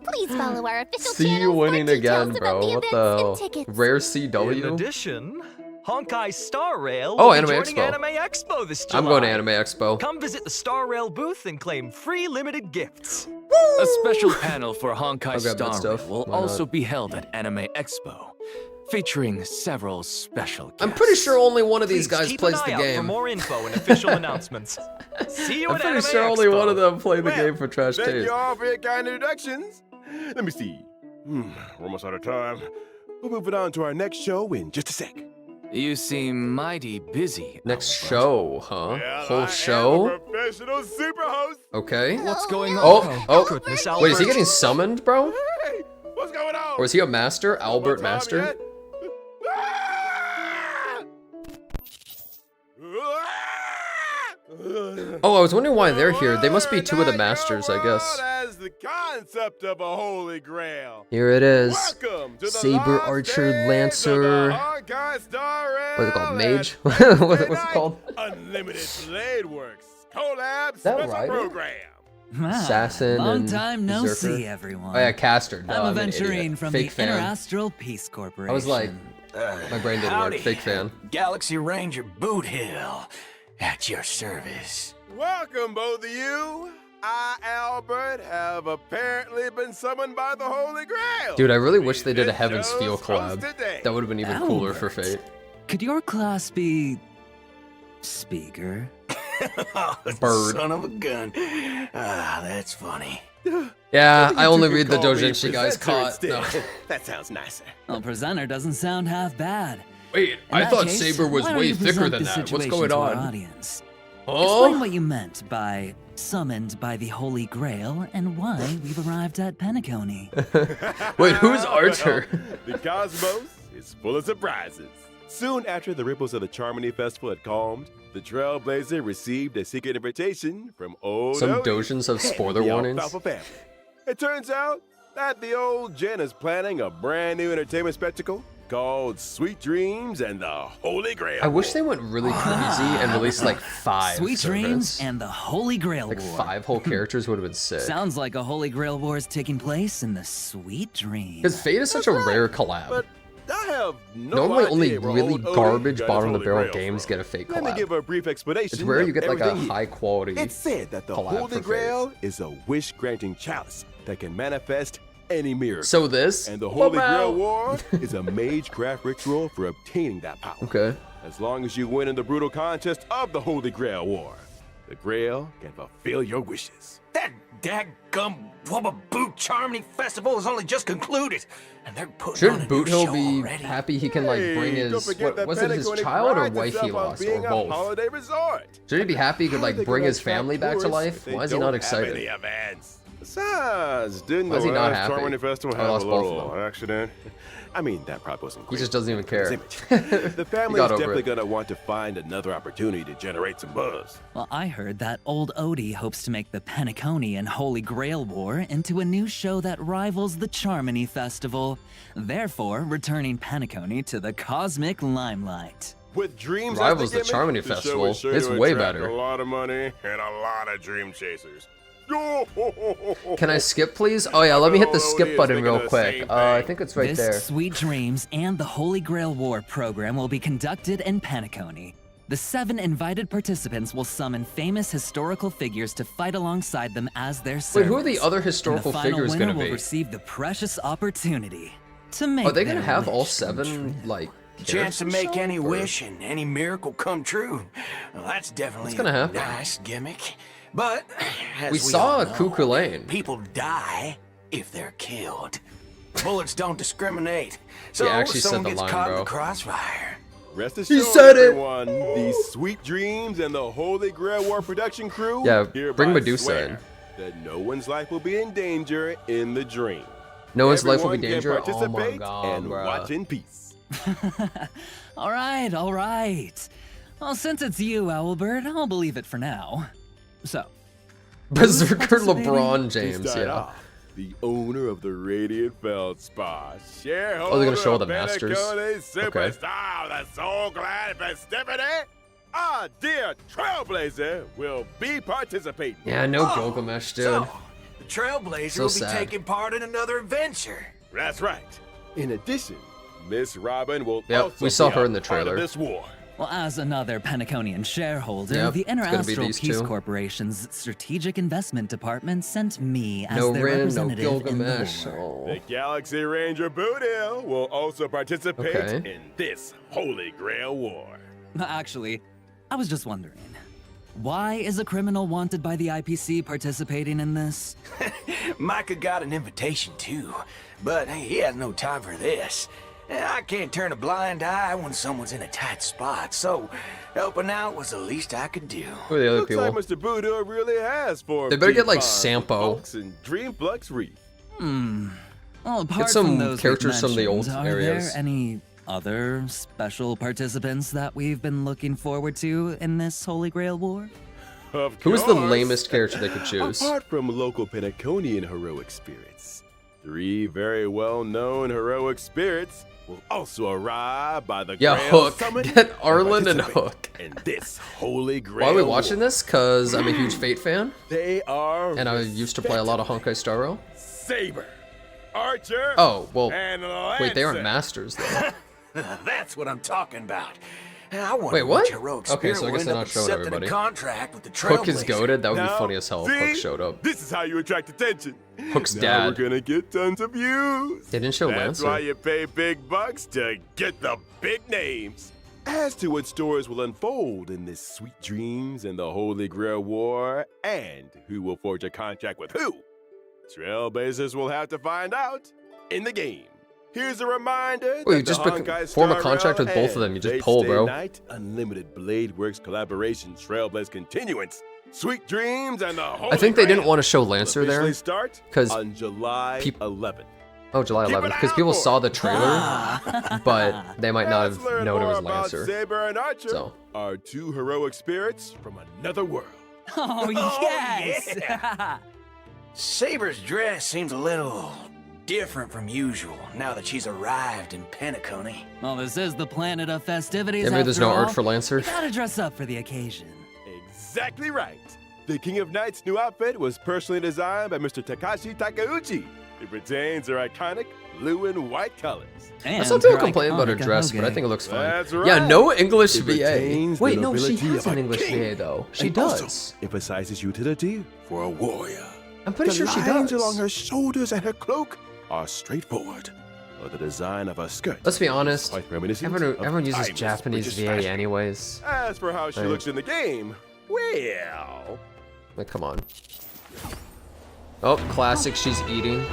Please follow our official See you channel for winning again, details bro. about the What events the and hell? tickets. Rare In CW? addition, Honkai Star Rail Oh, will be Anime joining Expo. Anime Expo this July. I'm going to Anime Expo. Come visit the Star Rail booth and claim free limited gifts. A special panel for Honkai I'll grab that Star stuff. Rail will Why not? also be held at Anime Expo, featuring several special guests. I'm pretty sure only one of these Please guys keep plays an eye the out for game. more info and official announcements. See you I'm at pretty Anime sure only Expo. one of them played the Well, game for Trash Thank Taste. you all for your kind introductions. Let me see. We're almost out of time. We'll move it on to our next show in just a sec. You seem mighty busy. Next Albert. show, huh? Well, Whole I show? am a professional super host. Okay. What's going Oh, on? oh. Goodness, Wait, is he Albert. getting summoned, bro? Hey, what's going on? Or is he a master? Albert Time Master? yet? Oh, I was wondering why they're here. They must be two of the masters, I guess. As the concept of a holy grail. Here it is. Welcome to the Saber, last Archer, stage of Lancer. the Honkai Star Rail What's it called? and Mage? Wednesday What's it night, called? Unlimited Blade Works Collab that special right? program. Assassin Long and time no Berserker. see, everyone. Oh yeah, Caster. Duh, I'm I'm an adventuring idiot. from Fake the fan. Interastral Peace Corporation. I was like, my brain didn't work. Howdy. Fake fan. Galaxy Ranger Boot Hill, at your service. Welcome, both of you. I, Albert, have apparently been summoned by the Holy Grail. Dude, I really to wish they did a this Heaven's show's Feel host collab. today. That would have been even cooler for Fate. Could your class be speaker? Bird. Son of a gun. Ah, that's funny. Yeah, You I two only can read the call me doujinshi guys presenter caught. instead. No. That sounds nicer. Well, presenter doesn't sound half bad. Wait, In I that thought case, Saber was why don't way you thicker present than the that. What's situation going to our on? audience? Explain Oh? what you meant by summoned by the Holy Grail and why we've arrived at Penacony. Wait, who's Archer? The cosmos is full of surprises. Soon after the ripples of the Charmony Festival had calmed, the Trailblazer received a secret invitation from old Some Odie doujins have and spoiler the warnings. Alfalfa family. It turns out that the old Jen is planning a brand new entertainment spectacle called Sweet Dreams and the Holy Grail. I wish they went really crazy and released like 5 Sweet Dreams servants. and the Holy Grail Like War. 5 whole characters would have been sick. Sounds like a Holy Grail War is taking place in the Sweet Dream. Because Fate is such a rare collab. But I have no Normally idea only where really old Odie garbage got his bottom of the Holy barrel Grail games from. get a fake Let me collab. give a brief explanation. It's rare of you get like a everything here. high quality. It's said that the collab Holy for Fate. Grail is a wish-granting chalice that can manifest any miracle. So this? And the Holy Wow. Grail War is a magecraft ritual for obtaining that power. Okay. As long as you win in the brutal contest of the Holy Grail War, the Grail can fulfill your wishes. That daggum Wubba Boot Charmony Festival has only just concluded, and they're putting on a Shouldn't new Boot Hill show be already. happy he can like bring Hey, his, don't forget that was it his Penacony child or prides wife he itself on lost, being or a both? holiday resort. Should he be happy he could How are like they bring gonna his attract family back to tourists life? if they Why is he don't not have excited? any events? Besides, didn't Why is the he not last happy? Charmony Festival I have a lost both of little them. accident? I mean, that probably wasn't He great just doesn't even for his care. image. The family got is over definitely it. gonna want to find another opportunity to generate some buzz. Well, I heard that old Odie hopes to make the Penacony and Holy Grail War into a new show that rivals the Charmony Festival, therefore returning Penacony to the cosmic limelight. With dreams Rivals as the Charmony gimmick, the show Festival. is sure It's to way attract better. A lot of money and a lot of dream chasers. Can I skip, please? Oh yeah, let me hit the Odie skip is button thinking real the quick. same I thing. think it's right this there. Sweet Dreams and the Holy Grail War program will be conducted in Penacony. The 7 invited participants will summon famous historical figures to fight alongside them as their servants. Wait, who are the other And historical the final figures winner gonna will be? receive the precious opportunity to make Are they gonna their have all wish come 7 true. like Chance to characters make show any up, or- wish and any miracle come true. Well, that's definitely What's gonna a happen? nice gimmick. But as We we saw all a know, Cuckoo Lane. people die if they're killed. Bullets don't discriminate. So actually if said someone the gets line, caught in bro. the crossfire. Rest assured, said it. everyone, the Sweet Dreams and the Holy Grail War production crew Yeah, hereby bring Medusa swear in. that no one's life will be in danger in the dream. No one's life will be Everyone can danger. Oh my participate god, and bro. watch in peace. All right, all right. Well, since it's you, Owlbird, I'll believe it for now. So, Berserker participating? LeBron To James, start yeah. off, the owner of the Radiant Feldspar, shareholder Oh, they're gonna show all the of masters? Penacone Okay. Superstar, the Soul Glad Festivity, our dear Trailblazer will be participating. Yeah, no Gilgamesh, dude. So, the Trailblazer So will be sad. taking part in another adventure. That's right. In addition, Miss Robin will Yep, also we saw be her a in the part of trailer. this war. well, as another Penaconian shareholder, Yep, the it's gonna be Interastral these Peace two. Corporation's Strategic Investment Department sent me as No their Rin, no representative in the Gilgamesh. war. Oh. The Galaxy Ranger Boothill will also participate Okay. in this Holy Grail War. Actually, I was just wondering, why is a criminal wanted by the IPC participating in this? Micah got an invitation too, but he has no time for this. I can't turn a blind eye when someone's in a tight spot, so helping out was the least I could do. Who are the other Looks people? like Mr. Boothill really has formed They better get, like, deep bonds Sampo. with folks in Dreamflux Reef. Well, apart some from those characters we've from the old mentioned, areas. Are there any other special participants that we've been looking forward to in this Holy Grail War? Of Who was the course. lamest character they could choose? Apart from local Penaconian heroic spirits, 3 very well-known heroic spirits will also arrive by the Yeah, Grail Hook. Summit Get and Arlen and participate Hook. in this Holy Grail Why are we War. watching this? Because I'm a huge Fate fan, They are and I used to play a lot of Honkai Star Rail. Saber, Archer, Oh, well, and wait, they aren't Lancer. masters, though. That's what I'm talking about. I wonder Wait, what? which heroic Okay, spirit so I will guess end they're up not showing accepting everybody. a contract with the Hook is Trailblazer. goaded. That would be Now, funny as hell if see? Hook showed up. This is how you attract attention. Hook's now dad. We're gonna get tons of views. They didn't show That's Lancer. why you pay big bucks to get the big names. As to what stories will unfold in this Sweet Dreams and the Holy Grail War, and who will forge a contract with who, Trailblazers will have to find out in the game. Here's a reminder Wait, that you just the Honkai form a Star contract Rail with both of them. and You just Late pull, Stay bro. Night Unlimited Blade Works collaboration Trailblaze Continuance, Sweet Dreams, and the Holy I think they didn't Grail want to show will Lancer officially there. start 'cause on July peop- 11th. Oh, July Keep 11th. an eye Because out people for saw it. the trailer, but they might not Let's have learn known it more was about Lancer. Saber and Archer So. are 2 heroic spirits from another world. Oh, yes! Saber's dress seems a little different from usual now that she's arrived in Penacony. Well, this is the planet of festivities. Yeah, maybe there's after no art all. for Lancer. You gotta dress up for the occasion. Exactly right. The King of Knight's new outfit was personally designed by Mr. Takashi Takeuchi. It retains their iconic blue and white colors. And I saw people her complain about her iconic dress, but I Ahoge. think it looks fine. That's Yeah, right. no English It VA. retains the Wait, no, she nobility has of an a English king, VA though. She and does. also emphasizes utility for a warrior. I'm pretty The sure she lines does. along her shoulders and her cloak are straightforward, while the design of her skirt Let's be honest. quite reminiscent Everyone of uses timeless Japanese British VA fashion. anyways. As for how she Right. looks in the game, well, Like, come on. Oh, classic. She's eating.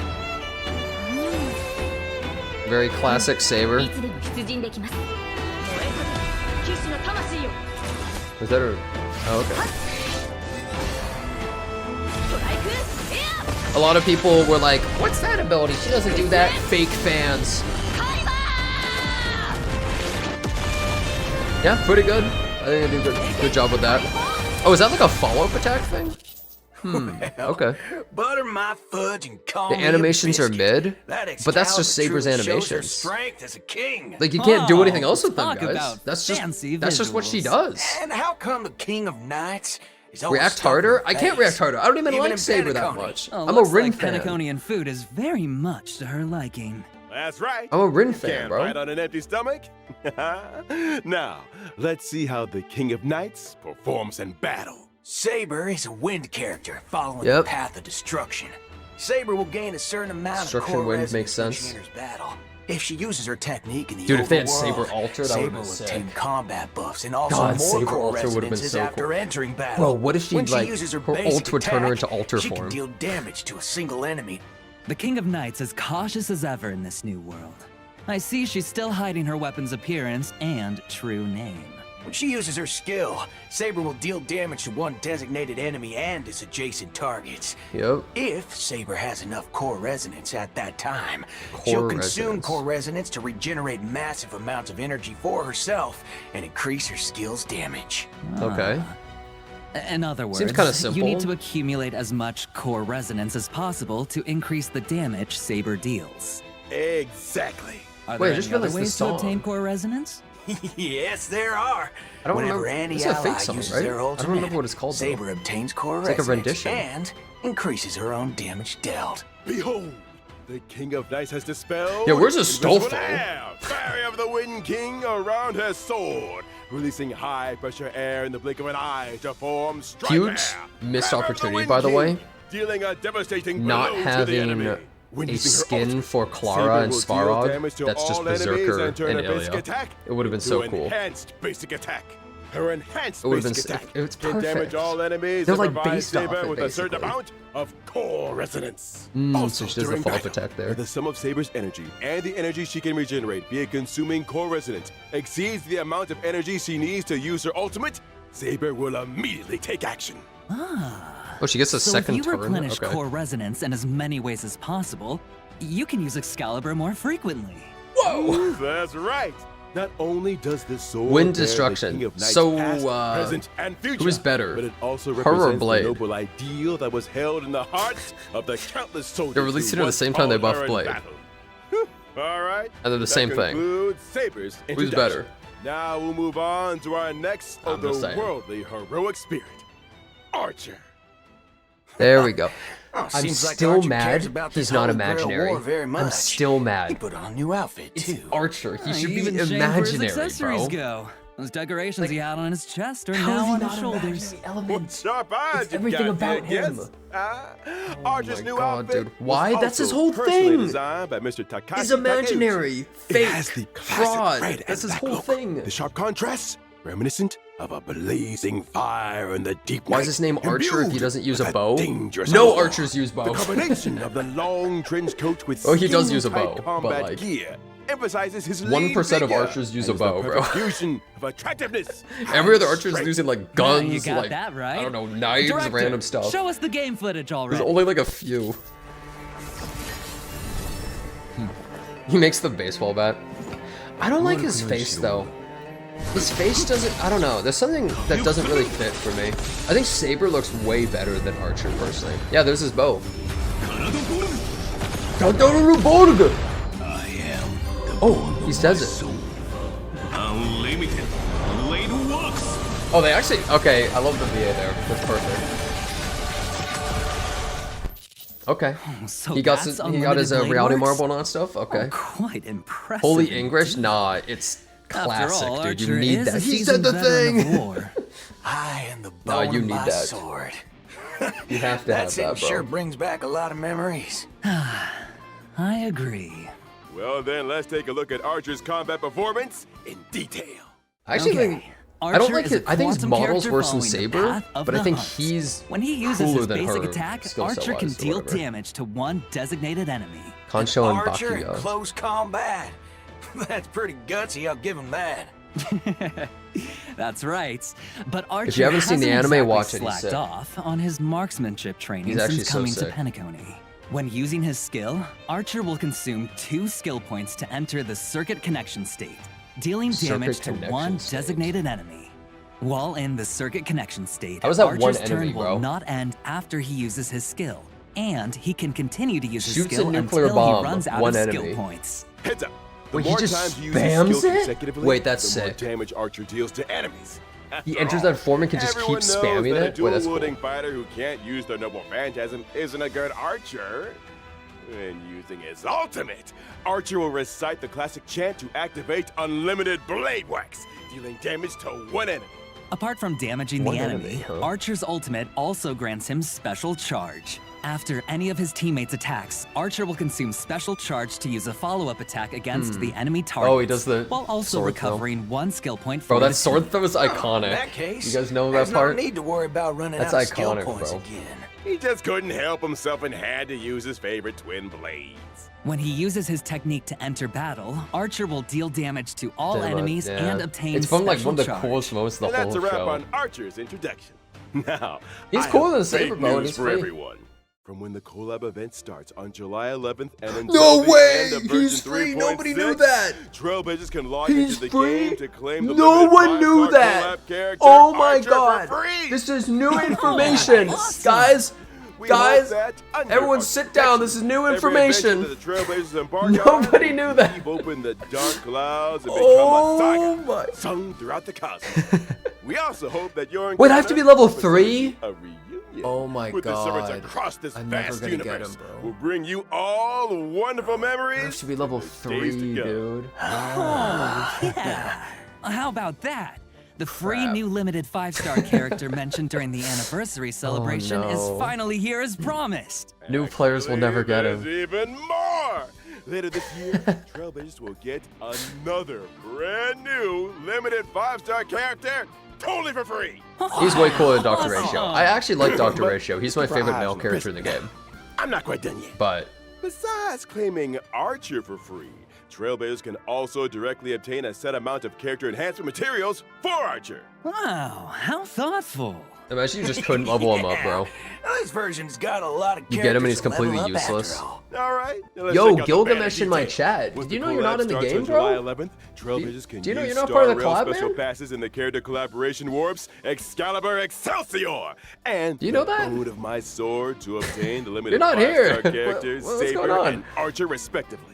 Very classic Saber. いつでも出陣できます燃えた騎士の魂よ Was that her? Oh, okay. トライクエア A lot of people were like, "What's that ability? She doesn't do that." Fake fans. カイバー Yeah, pretty good. I think I did a good job with that. Oh, is that like a follow-up attack thing? Okay. Butter my fudge and call The me a animations are biscuit. mid, That but that's just Excalibur Saber's truly shows her animations. strength as a king. Like, you can't do anything Oh, else with them, talk guys. about That's fancy just what she visuals. does. And how come the King of Knights is always React stuck in harder? her I can't face? react harder. I don't even like in Saber that Penacony. much. Oh, I'm a looks Rin like fan. Penaconian food is very much to her liking. that's right. I'm a Rin You fan, can't bro. fight on an empty stomach. Now, let's see how the King of Knights performs in battle. Saber is a wind character following Yep. the path of destruction. Saber will gain a certain amount Destruction of core wind resonance makes when sense. she enters battle. If she uses her technique in the Dude, if they had overworld, Saber Alter, that Saber would've been will sick. obtain combat buffs and also God, more Saber core Alter would've been resonances so after cool. entering battle. Bro, what if she, when like, she uses her her basic ult would turn her attack, into Alter she form? can deal damage to a single enemy The King of Knights is cautious as ever in this new world. I see she's still hiding her weapon's appearance and true name. When she uses her skill, Saber will deal damage to one designated enemy and its adjacent targets. Yep. If Saber has enough core resonance at that time, she'll consume core resonance to regenerate massive amounts of energy for herself and increase her skill's damage. Okay. In other words, Seems kinda simple. you need to accumulate as much core resonance as possible to increase the damage Saber deals. Exactly. Are Wait, I there just any other realized the ways to song. obtain core resonance? Yes, there are. I don't Whenever remember. any It's a fake ally song, uses right? their I don't ultimate, remember what it's called, though. Saber obtains core It's like a resonance rendition. and increases her own damage dealt. Behold, the King of Knights has dispelled. Yeah, where's Invisible Astolfo? Air, Fairy of the Wind King around her sword, releasing high-pressure air in the blink of an eye to form strike Huge air. missed Hammer of opportunity, Wind by the King, way. dealing a devastating Not blow to the having enemy. When a using her skin ultimate, for Clara Saber and will deal Svarog. damage to That's just all enemies Berserker and turn and her basic Ilya. attack It would have been so into cool. enhanced basic attack. Her enhanced It would have basic been. attack It's can perfect. damage all enemies They're and like provide based off Saber it, with a certain basically. amount of core resonance. So she does the follow-up attack there. The sum of Saber's energy and the energy she can regenerate via consuming core resonance exceeds the amount of energy she needs to use her ultimate, Saber will immediately take action. Oh, she gets a So second if you turn. replenish Okay. core resonance in as many ways as possible, you can use Excalibur more frequently. Whoa! That's right. Not only does this sword Wind bear the Destruction. King of Knights So, past, present, and future, who is better, but it also her or represents Blade? the noble ideal that was held in the hearts of the countless soldiers. They're releasing who it at the once same time they followed buff her in Blade. battle. All right. And they're the same thing. Concludes Saber's Who's introduction. better? Now we'll move on to our next I'm just saying. otherworldly heroic spirit, Archer. There we go. Oh, I'm seems like still Archer mad cares about he's this not whole Grail imaginary. War very I'm much. still He mad. put on a new outfit It's too. Archer. He should be Even shame for his imaginary, accessories bro. go. Those decorations Like, he had on his chest are How now is he on his not shoulders. imaginary element? Sharp eyes, It's you everything got about there, him. Yes. Archer's my new God, outfit dude. Why? was That's his also whole personally thing. designed by Mr. Takashi He's Takeuchi. imaginary. It Fake. has the classic Fraud. red That's and his black whole look. thing. The sharp contrast, reminiscent of a blazing fire in the deep Why night. is his name Archer if he imbued doesn't use with a bow? dangerous No allure. archers use bow. The combination of the long trench coat with Oh, he does use a skin-tight bow, combat but, like, gear emphasizes his 1% lean of figure archers use and a is the bow, bro. perfect fusion of attractiveness. Every other and archer is strength. using like Yeah, guns, you got like that right. I don't know, knives, Director, random stuff. Show us the game footage already. There's only like a few. He makes the baseball bat. I don't like his face though. His face doesn't, I don't know, there's something that doesn't really fit for me. I think Saber looks way better than Archer personally. Yeah, there's his bow. Oh, he says it. Oh, they actually, okay, I love the VA there. That's perfect. Okay. So He got that's his, unlimited blade reality works? marble and all that stuff? Okay. Oh, quite impressive. Holy English? Nah, it's classic, After all, dude. You Archer need is that. a He seasoned said the veteran of thing! war. I am the No, bone you of need my that. sword. You have to have That that, sentence bro. sure brings back a lot of memories. I agree. Well then, let's take a look at Archer's combat performance in detail. I actually Okay. think I don't Archer like is his. a I think his quantum model's character worse than following the Saber, path of but I the think hunt. he's When he uses cooler his than basic her attack, skill set Archer can wise or deal whatever. damage to one designated enemy. Concho and Archer in Bakugo. close combat. That's pretty gutsy, I'll give him that. That's right. But Archer If you haven't seen the hasn't anime, exactly watch it, he's slacked sick. off on his marksmanship training He's actually since so coming to sick. Penacony. When using his skill, Archer will consume 2 skill points to enter the circuit connection state, dealing damage Circuit to connection one state. designated enemy. While in the circuit connection state, How is that Archer's one turn enemy, will bro? not end after he uses his skill, and he can continue to use his Shoots a skill nuclear until bomb, he runs out one of enemy. skill points. Heads up. The Wait, he more just times you use his spams skill it? consecutively, Wait, that's the more sick. damage Archer deals to enemies. He After enters all, that form and can just keep everyone knows spamming that it? A Wait, dual that's cool. wielding fighter who can't use their noble phantasm isn't a good archer. When using his ultimate, Archer will recite the classic chant to activate unlimited blade wax, dealing damage to one enemy. Apart from damaging One the enemy, enemy, huh? Archer's ultimate also grants him special charge. After any of his teammates' attacks, Archer will consume special charge to use a follow-up attack against the enemy target. Oh, he does the while also sword throw. recovering 1 skill point Bro, for that his sword team. throw is iconic. In that case, You guys know there's that part? no need to worry about running That's out of skill iconic, points bro. again. He just couldn't help himself and had to use his favorite twin blades. When he uses his technique to enter battle, Archer will deal damage to all Damn it, enemies yeah. and obtain It's from like one of the special coolest charge. moments of And the that's whole a wrap show. on Archer's introduction. Now, He's I cooler have than Saber, big bro, and news he's for free. everyone. From when the collab event starts on July 11th and until No the way! end of version He's free! Nobody knew 3.6, that! Trailblazers can log He's into the free? game to claim the No limited one knew 5-star that! collab character Oh my Archer god! for free! This is new information! Guys! We Guys, hope that under everyone our sit down, protection, this is new every information. adventure that the Trailblazers embark on, Nobody knew that. We've opened the dark clouds and become Oh a saga my. sung throughout the cosmos. We also hope that your Wait, I have to be level 3? a reunion Oh my with the servants god. across this I'm never vast gonna get universe him, bro. will bring you all the wonderful memories. I have to be level for the days 3, to go. dude. Oh, yeah. How about that? The free new limited 5-star character mentioned during the anniversary celebration no. is finally here as promised. New players will never get him. There's even more! Later this year, Trailblazers will get another brand new limited 5-star character totally for free! He's way cooler than Dr. Awesome. Ratio. I actually like Dr. But Ratio. He's my favorite male character in the game. I'm not quite done yet. But Besides claiming Archer for free, Trailblazers can also directly obtain a set amount of character enhancement materials for Archer. Wow, how thoughtful. imagine you just couldn't level him up, bro. Well, this version's got a lot of You get him and characters he's to level completely up after useless. all. All right. now let's Yo, check out the Gilgamesh banner in my details. chat. Once Do you the know you're collab not in the starts game, on bro? July 11th, Trailblazers can do you know use you're not Star part of the Rail collab, special man? passes in the character collaboration warps Excalibur Excelsior and Do you know the that? Ode of My Sword to obtain the limited You're not 5-star here. characters What's going Saber on? and Archer respectively.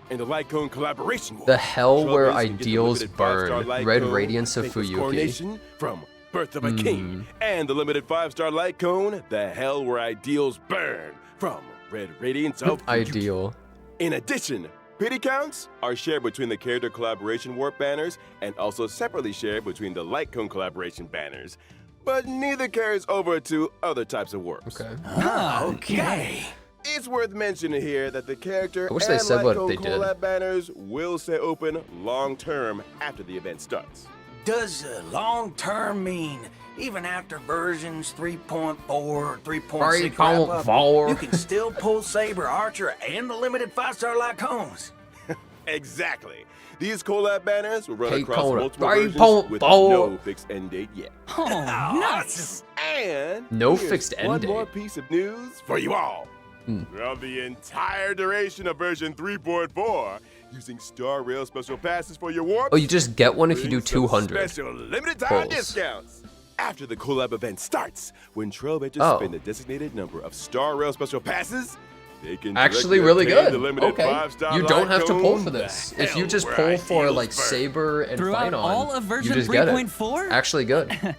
In the Light Cone collaboration warp, The hell where Trailblazers can get the ideals limited burn. 5-star Light Red Cone, Radiance of Thankless Fuyuki. Coronation from Birth of a King, and the limited 5-star Light Cone, The Hell Where Ideals Burn from Red Radiance of Fuyuki. Ideal. In addition, pity counts are shared between the character collaboration warp banners and also separately shared between the Light Cone collaboration banners. But neither carries over to other types of warps. Okay. Okay. It's worth mentioning here that the character I wish and they said Light what Cone they did. collab banners will stay open long term after the event starts. Does long term mean even after versions 3.4 or 3.6 wrap up, 3.4. you can still pull Saber, Archer, and the limited 5-star Lycones? Exactly. These collab banners will run Hey, across Kona, multiple 3.4. versions with no fixed end date yet. Oh, nice. And No here's fixed end one date. more piece of news for you all. Throughout the entire duration of version 3.4, using Star Rail special passes for your warp. Oh, you just get one if you do brings some 200. Special limited time pulls. discounts. After the collab event starts, when Trailblazers Oh. spend a designated number of Star Rail special passes, they can Actually, directly really obtain good. the limited Okay. 5-star You don't have to pull Lycone, for the this. If you Hell just Where pull for Ideals like Burn. Saber and Throughout Phon, all of you version just get it. 3.4? Actually good.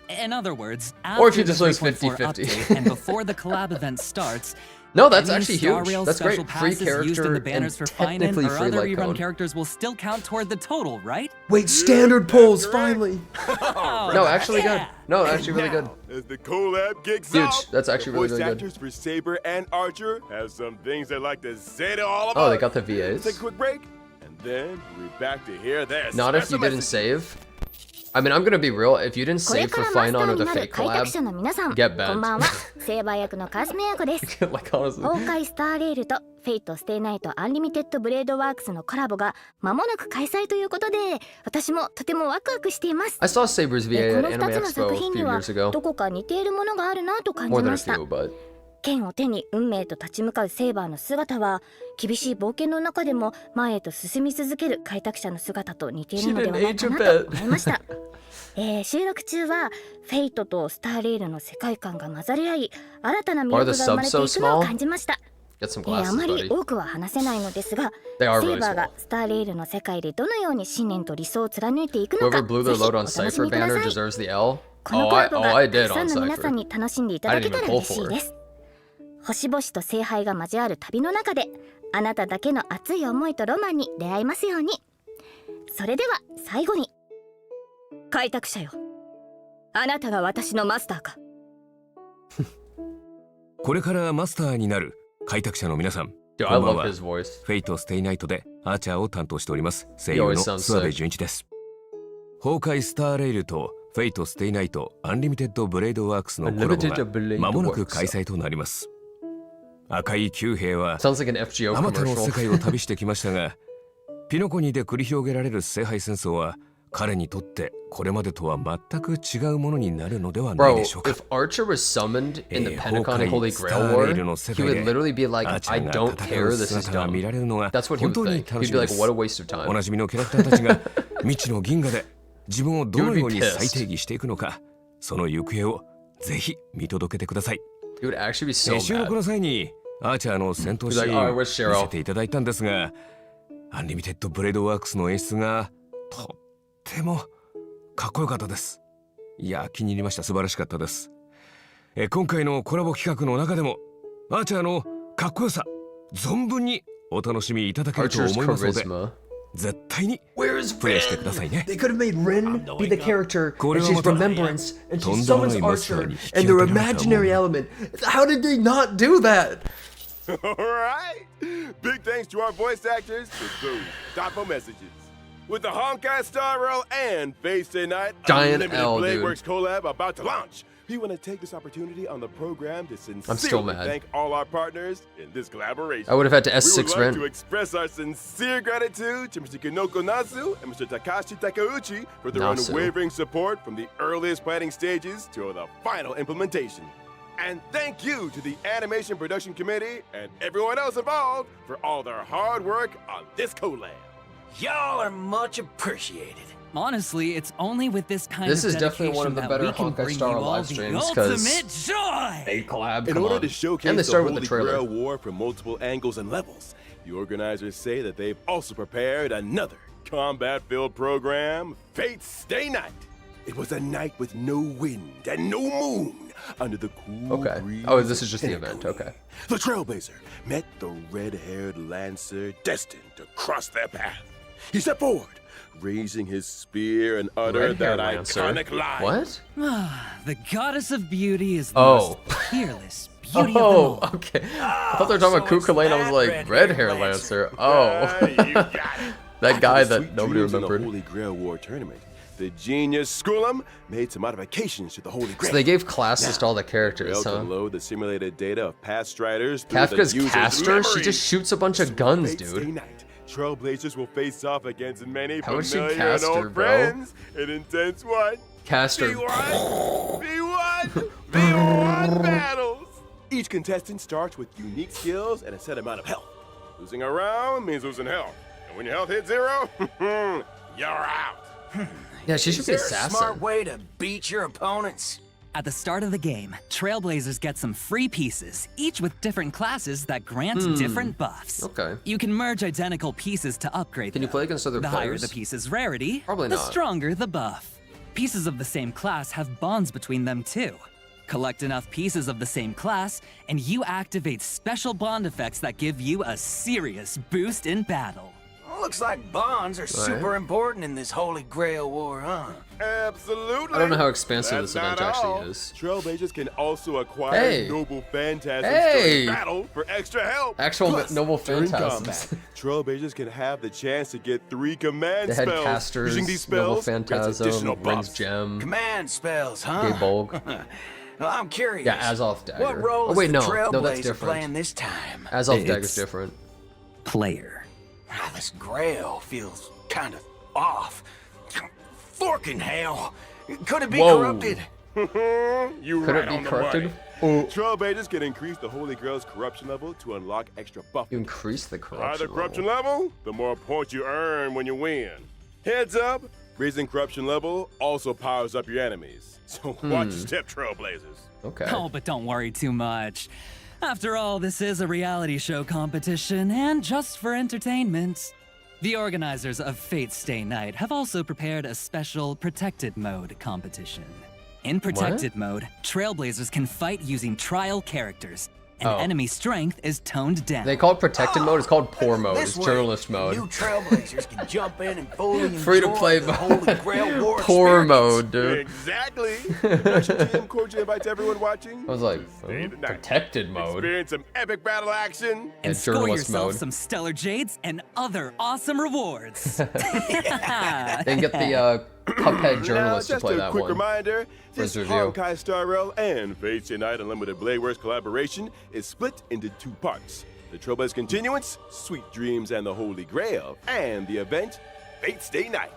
In other words, Or if after you just the lose 3.4 50-50. update and before the collab event starts, No, that's any actually Star huge. Rail That's special great. Free passes used in character the banners and for Finan technically or free other light rerun cone. characters will still count toward the total, right? Wait, standard pulls correct. finally. Oh, No, actually good. yeah. No, actually really good. Now, as the collab kicks Huge. off, That's actually the really, voice really good. actors for Saber and Archer have some things they'd like to say to all of us. Oh, they got the Let's take a VAs. quick break, and then we'll be back to hear their Not if you special didn't message. save. I mean, I'm gonna be real. If you didn't これ save か for らマスタ Finon ー or に the なる fake 開拓者 collab, の皆さん、 get bent. こんばんは。セーバー役のカスメ役です。 like honestly. 崩壊スターレールとフェイトステイナイトアンリミテッドブレードワークスのコラボが間もなく開催ということで、私もとてもワクワクしています。 I saw Saber's で VA こ at の Anime 2つの Expo 作 a 品 few には years ago. どこか似ているものがあるなと感じ More than ま a した。 few, but 剣を手に運命と立ち向かうセーバーの姿は厳しい冒険の中でも前へと進み続ける開拓者の姿と似ているのではないかなと思いました。収録中はフェイトとスターレールの世界観が混ざり合い、新たな魅力が生まれていくのを感じました。get some あ glasses, まり buddy. 多くは話せないのですが、 They セ are ー really バーが small. スターレールの世界でどのように信念と理想を貫いていくのか、 Whoever blew ぜ their ひ load お on 楽し Cypher みくだ banner さい。 deserves the L. この Oh, コ I ラボ oh が I た did くさ on んの皆さん Cypher. に楽しんでいただけたら I didn't even pull 嬉しい for です。星々と聖杯が交わる旅の中で、あなただけの熱い思いとロマンに出会えますように。それでは最後に、開拓者よ、あなたが私のマスターか。これからマスターになる開拓者の皆さん、 Dude, こ I んばん love は。 his voice. フェイトステイナイトでアーチャーを担当しております声 He 優 always の sounds 諏訪部 sick. 純一です。崩壊スターレイルとフェイトステイナイトアンリミテッドブレイドワークスのコラボが間もなく開催となります。赤い九兵は Sounds like an FGO あまたの世 commercial. 界を旅してきましたが、ピノコニで繰り広げられる聖杯戦争は彼にとってこれまでとは全く違うものになるのではない Bro, でしょうか。 if Archer was summoned in the Penacony Holy Star Grail War, Rail の he 世界 would で literally be like, アーチャ I ーが don't 戦 care, う this is 姿が dumb. 見られるのが That's what he 本 would 当に think. 楽 He'd し be み like, です。 what a waste of お time. なじみのキャラクターたちが未知の銀河で自分をどのように He would be 再 pissed. 定義していくのか、その行方をぜひ見届けてください。 He would actually be so 収録 mad. の際にアーチャーの戦闘シ He's ー like, "Oh, ン where's 見 Cheryl?" せていただいたんですが、アンリミテッドブレードワークスの演出がとってもかっこよかったです。いや、気に入りました。素晴らしかったです。今回のコラボ企画の中でもアーチャーのかっこよさ存分にお楽しみいただけると Archer's 思いますので、 charisma. 絶対に Where's プレイしてくださいね。 They could have made Rin be the character, and she's remembrance, and she とんでもない summons マスター Archer, に引き and 当 their てられたもの。 imaginary element. How did they not do that? Alright! Big thanks to our voice actors for those thoughtful messages. With the Honkai Star Rail and Face Day Night Giant Unlimited L, Blade dude. Works collab about to launch, we want to take this opportunity on the program to still sincerely mad. thank all our partners in this collaboration. I would have had to We would S6 like Rin. to express our sincere gratitude to Mr. Kinoko Nasu and Mr. Takashi Takeuchi for their Nasu. unwavering support from the earliest planning stages to the final implementation. And thank you to the Animation Production Committee and everyone else involved for all their hard work on this collab. Y'all are much appreciated. Honestly, it's only with this kind This of is definitely one of the dedication better that we can Honkai bring Star you Rail all live the streams, 'cause ultimate joy. A collab, In come order on. to showcase And they the started with Holy the trailer. Grail War from multiple angles and levels, the organizers say that they've also prepared another combat-filled program, Fate's Stay Night. It was a night with no wind and no moon under the cool Okay. breeze Oh, this is of just the event. Penacony. Okay. The Trailblazer met the red-haired Lancer destined to cross their path. He stepped forward, raising his spear and uttered Red-haired that Lancer. iconic line. What? The goddess of beauty is the Oh. most peerless beauty of them Oh, all. okay. I thought they were talking about so it's Kukulane. I was that like, red hair red-haired Lancer. Ah, Oh. you got it. That guy After the that sweet nobody dreams in the remembered. Holy Grail War tournament, the genius Skullum made some modifications to the Holy Grail. So they gave classes to all the characters, Grail huh? can load the simulated data of past striders through Kafka's the user's caster? She memory. just shoots a bunch of guns, Fate's Day dude. Night, Trailblazers will face off against many How is she familiar and caster, old bro? friends in intense what? Caster. V1 battles. Each contestant starts with unique skills and a set amount of health. Losing a round means losing health. And when your health hits 0, you're out. Yeah, she should Is be there a smart assassin. way to beat your opponents? At the start of the game, Trailblazers get some free pieces, each with different classes that grant different buffs. Okay. You can merge identical pieces to upgrade Can you them. play against other The higher players? the piece's rarity, Probably the not. stronger the buff. Pieces of the same class have bonds between them too. Collect enough pieces of the same class, and you activate special bond effects that give you a serious boost in battle. Looks like bonds are super important in this Holy Grail War, huh? Absolutely. I don't know how expensive That's this event not actually all. is. Trailblazers can also acquire Hey. noble phantasms Hey. during battle for extra help. Actual Plus, noble during phantasms. combat, Trailblazers can have the chance to get 3 command The head spells. casters, Using these noble spells grants additional phantasm, rings buffs. gem, Command spells, huh? gay bulg. Well, I'm curious. Yeah, Azoth dagger. What role Oh wait, is no, the no, that's Trailblazer different. playing this time? Azoth It's- dagger's different. Player. Ah, this Grail feels kind of off. Forking hell. Could it be Whoa. corrupted? You Could right it be on the corrupted? money. Trailblazers can increase the Holy Grail's corruption level to unlock extra buff. You increase the The higher corruption the corruption level. level, the more points you earn when you win. Heads up, raising corruption level also powers up your enemies. So watch your step, Trailblazers. Okay. Oh, but don't worry too much. After all, this is a reality show competition, and just for entertainment. The organizers of Fate's Stay Night have also prepared a special Protected Mode competition. In Protected Mode, Trailblazers can fight using trial characters, and Oh. enemy strength is toned down. They call it protected mode. It's called poor mode. This It's way, journalist You mode. Trailblazers can jump in and fully enjoy Free-to-play the Holy Grail War Poor experience. mode, dude. Exactly. Production team cordially invites everyone watching. I was like, Stay oh, the night. protected mode. Experience some epic battle action. and Yeah, score journalist yourself mode. some stellar jades and other awesome rewards. Then get the Cuphead Now, journalist to just play a that quick one. reminder, this his review. Honkai Star Rail and Fate Stay Night Unlimited Blade Works collaboration is split into 2 parts. The Trova's Continuance, Sweet Dreams and the Holy Grail, and the event, Fate Stay Night.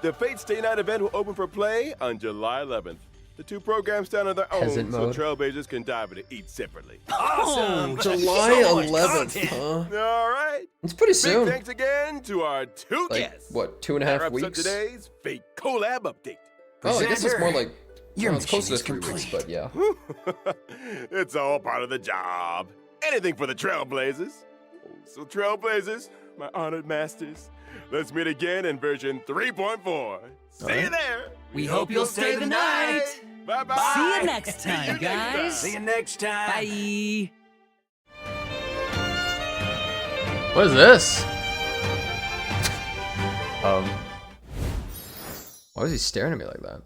The Fate Stay Night event will open for play on July 11th. The 2 programs stand on their Peasant own, mode. so Trailblazers can dive into each separately. Awesome! July So much 11th, content. huh? All right. It's pretty Big soon. thanks again to our 2 Like, guests. what, 2.5 That wraps up weeks? today's Fate Collab update. Oh, I guess it's more like, Your well, it's closer to mission 3 is weeks, but yeah. It's all part of the job. Anything for the Trailblazers. So Trailblazers, my honored masters, let's meet again in version 3.4. See you there. We hope you'll stay the night. Bye-bye. See you next time, guys. See you next time. Bye. What is this? Why was he staring at me like that?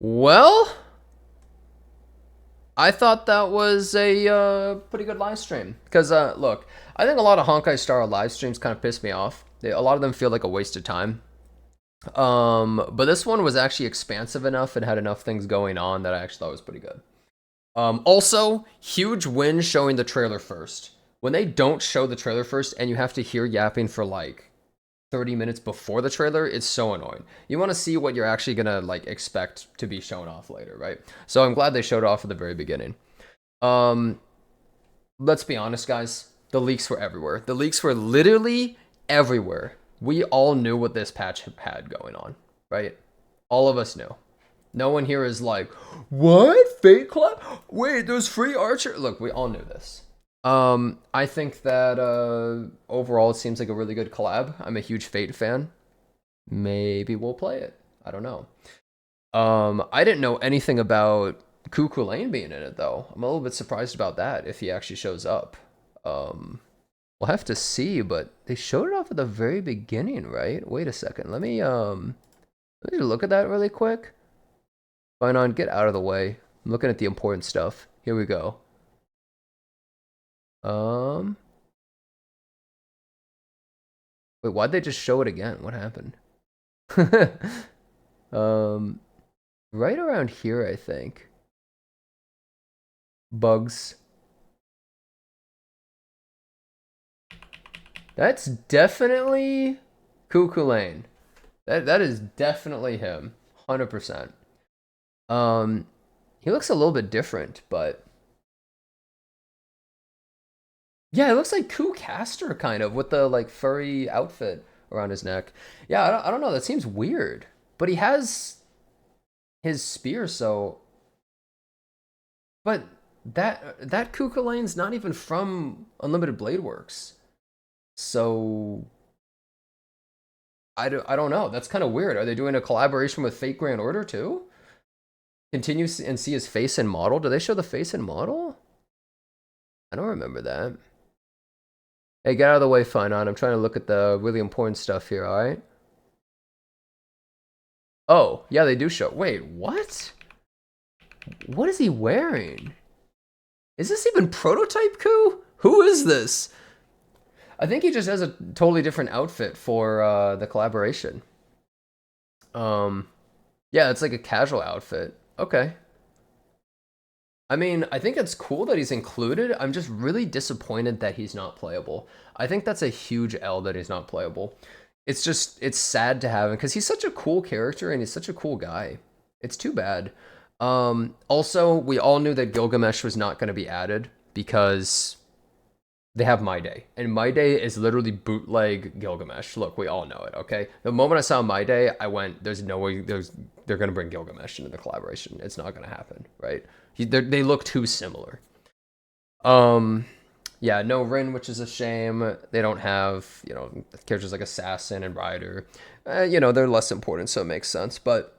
Well, I thought that was a pretty good live stream. Because, look, I think a lot of Honkai Star live streams kind of piss me off. A lot of them feel like a waste of time. But this one was actually expansive enough and had enough things going on that I actually thought was pretty good. Also, huge win showing the trailer first. When they don't show the trailer first and you have to hear yapping for like 30 minutes before the trailer, it's so annoying. You want to see what you're actually gonna like expect to be shown off later, right? So I'm glad they showed it off at the very beginning. Let's be honest, guys. The leaks were everywhere. The leaks were literally everywhere. We all knew what this patch had going on, right? All of us knew. No one here is like, what? Fate Club? Wait, there's free Archer? Look, we all knew this. I think that overall it seems like a really good collab. I'm a huge Fate fan. Maybe we'll play it. I don't know. I didn't know anything about Cuckoo Lane being in it though. I'm a little bit surprised about that if he actually shows up. We'll have to see, but they showed it off at the very beginning, right? Wait a second. Let me look at that really quick. Fine on, get out of the way. I'm looking at the important stuff. Here we go. Wait, why'd they just show it again? What happened? Right around here, I think. Bugs. That's definitely Cuckoo Lane. That is definitely him. 100%. He looks a little bit different, but yeah, it looks like Ku Caster kind of with the like furry outfit around his neck. Yeah, I don't know. That seems weird, but he has his spear, so. But that Cuckoo Lane's not even from Unlimited Blade Works, so I don't know. That's kind of weird. Are they doing a collaboration with Fate Grand Order too? Continue and see his face and model. Do they show the face and model? I don't remember that. Hey, get out of the way, Phon. I'm trying to look at the really important stuff here, alright? Oh, yeah, they do show. Wait, what? What is he wearing? Is this even Prototype Ku? Who is this? I think he just has a totally different outfit for the collaboration. Yeah, it's like a casual outfit. Okay. I mean, I think it's cool that he's included. I'm just really disappointed that he's not playable. I think that's a huge L that he's not playable. It's sad to have him because he's such a cool character and he's such a cool guy. It's too bad. Also, we all knew that Gilgamesh was not going to be added because they have My Day. And My Day is literally bootleg Gilgamesh. Look, we all know it, okay? The moment I saw My Day, I went, there's no way they're going to bring Gilgamesh into the collaboration. It's not going to happen, right? They look too similar. Yeah, no Rin, which is a shame. They don't have, characters like Assassin and Rider. They're less important, so it makes sense. But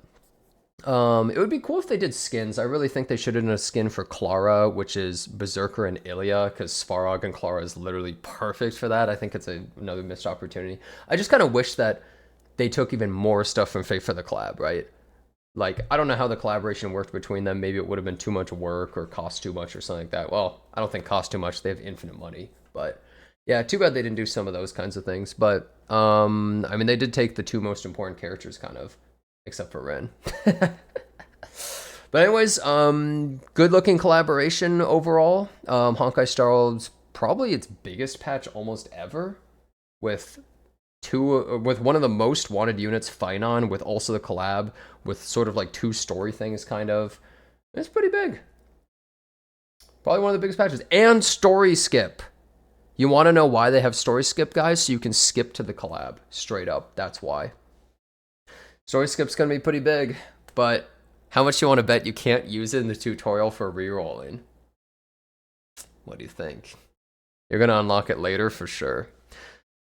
it would be cool if they did skins. I really think they should have done a skin for Clara, which is Berserker and Ilya, because Svarog and Clara is literally perfect for that. I think it's another missed opportunity. I just kind of wish that they took even more stuff from Fate for the collab, right? Like, I don't know how the collaboration worked between them. Maybe it would have been too much work or cost too much or something like that. Well, I don't think cost too much. They have infinite money. But Yeah, too bad they didn't do some of those kinds of things. But, I mean, they did take the two most important characters, kind of. Except for Ren. But anyways, good looking collaboration overall. Honkai Star Rail is probably its biggest patch almost ever. With one of the most wanted units, Phon, with also the collab, with sort of like two story things, kind of. It's pretty big. Probably one of the biggest patches. And story skip. You want to know why they have story skip, guys? So you can skip to the collab. Straight up. That's why. Story skip's going to be pretty big. But how much you want to bet you can't use it in the tutorial for rerolling? What do you think? You're going to unlock it later for sure.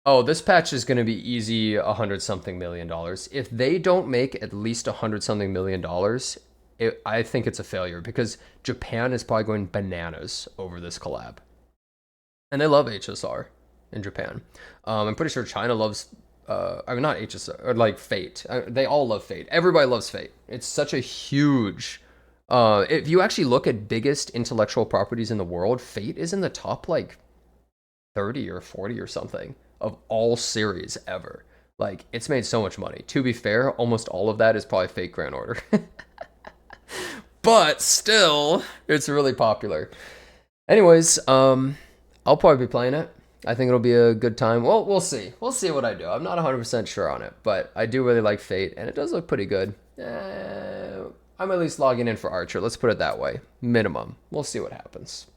Oh, this patch is going to be easy $100-something million. If they don't make at least $100-something million, I think it's a failure because Japan is probably going bananas over this collab. And they love HSR in Japan. I'm pretty sure China loves, I mean, not HSR, or like Fate. They all love Fate. Everybody loves Fate. It's such a huge, if you actually look at biggest intellectual properties in the world, Fate is in the top like 30 or 40 or something of all series ever. Like, it's made so much money. To be fair, almost all of that is probably Fate Grand Order. But still, it's really popular. Anyways, I'll probably be playing it. I think it'll be a good time. Well, we'll see. We'll see what I do. I'm not 100% sure on it, but I do really like Fate, and it does look pretty good. I'm at least logging in for Archer. Let's put it that way. Minimum. We'll see what happens.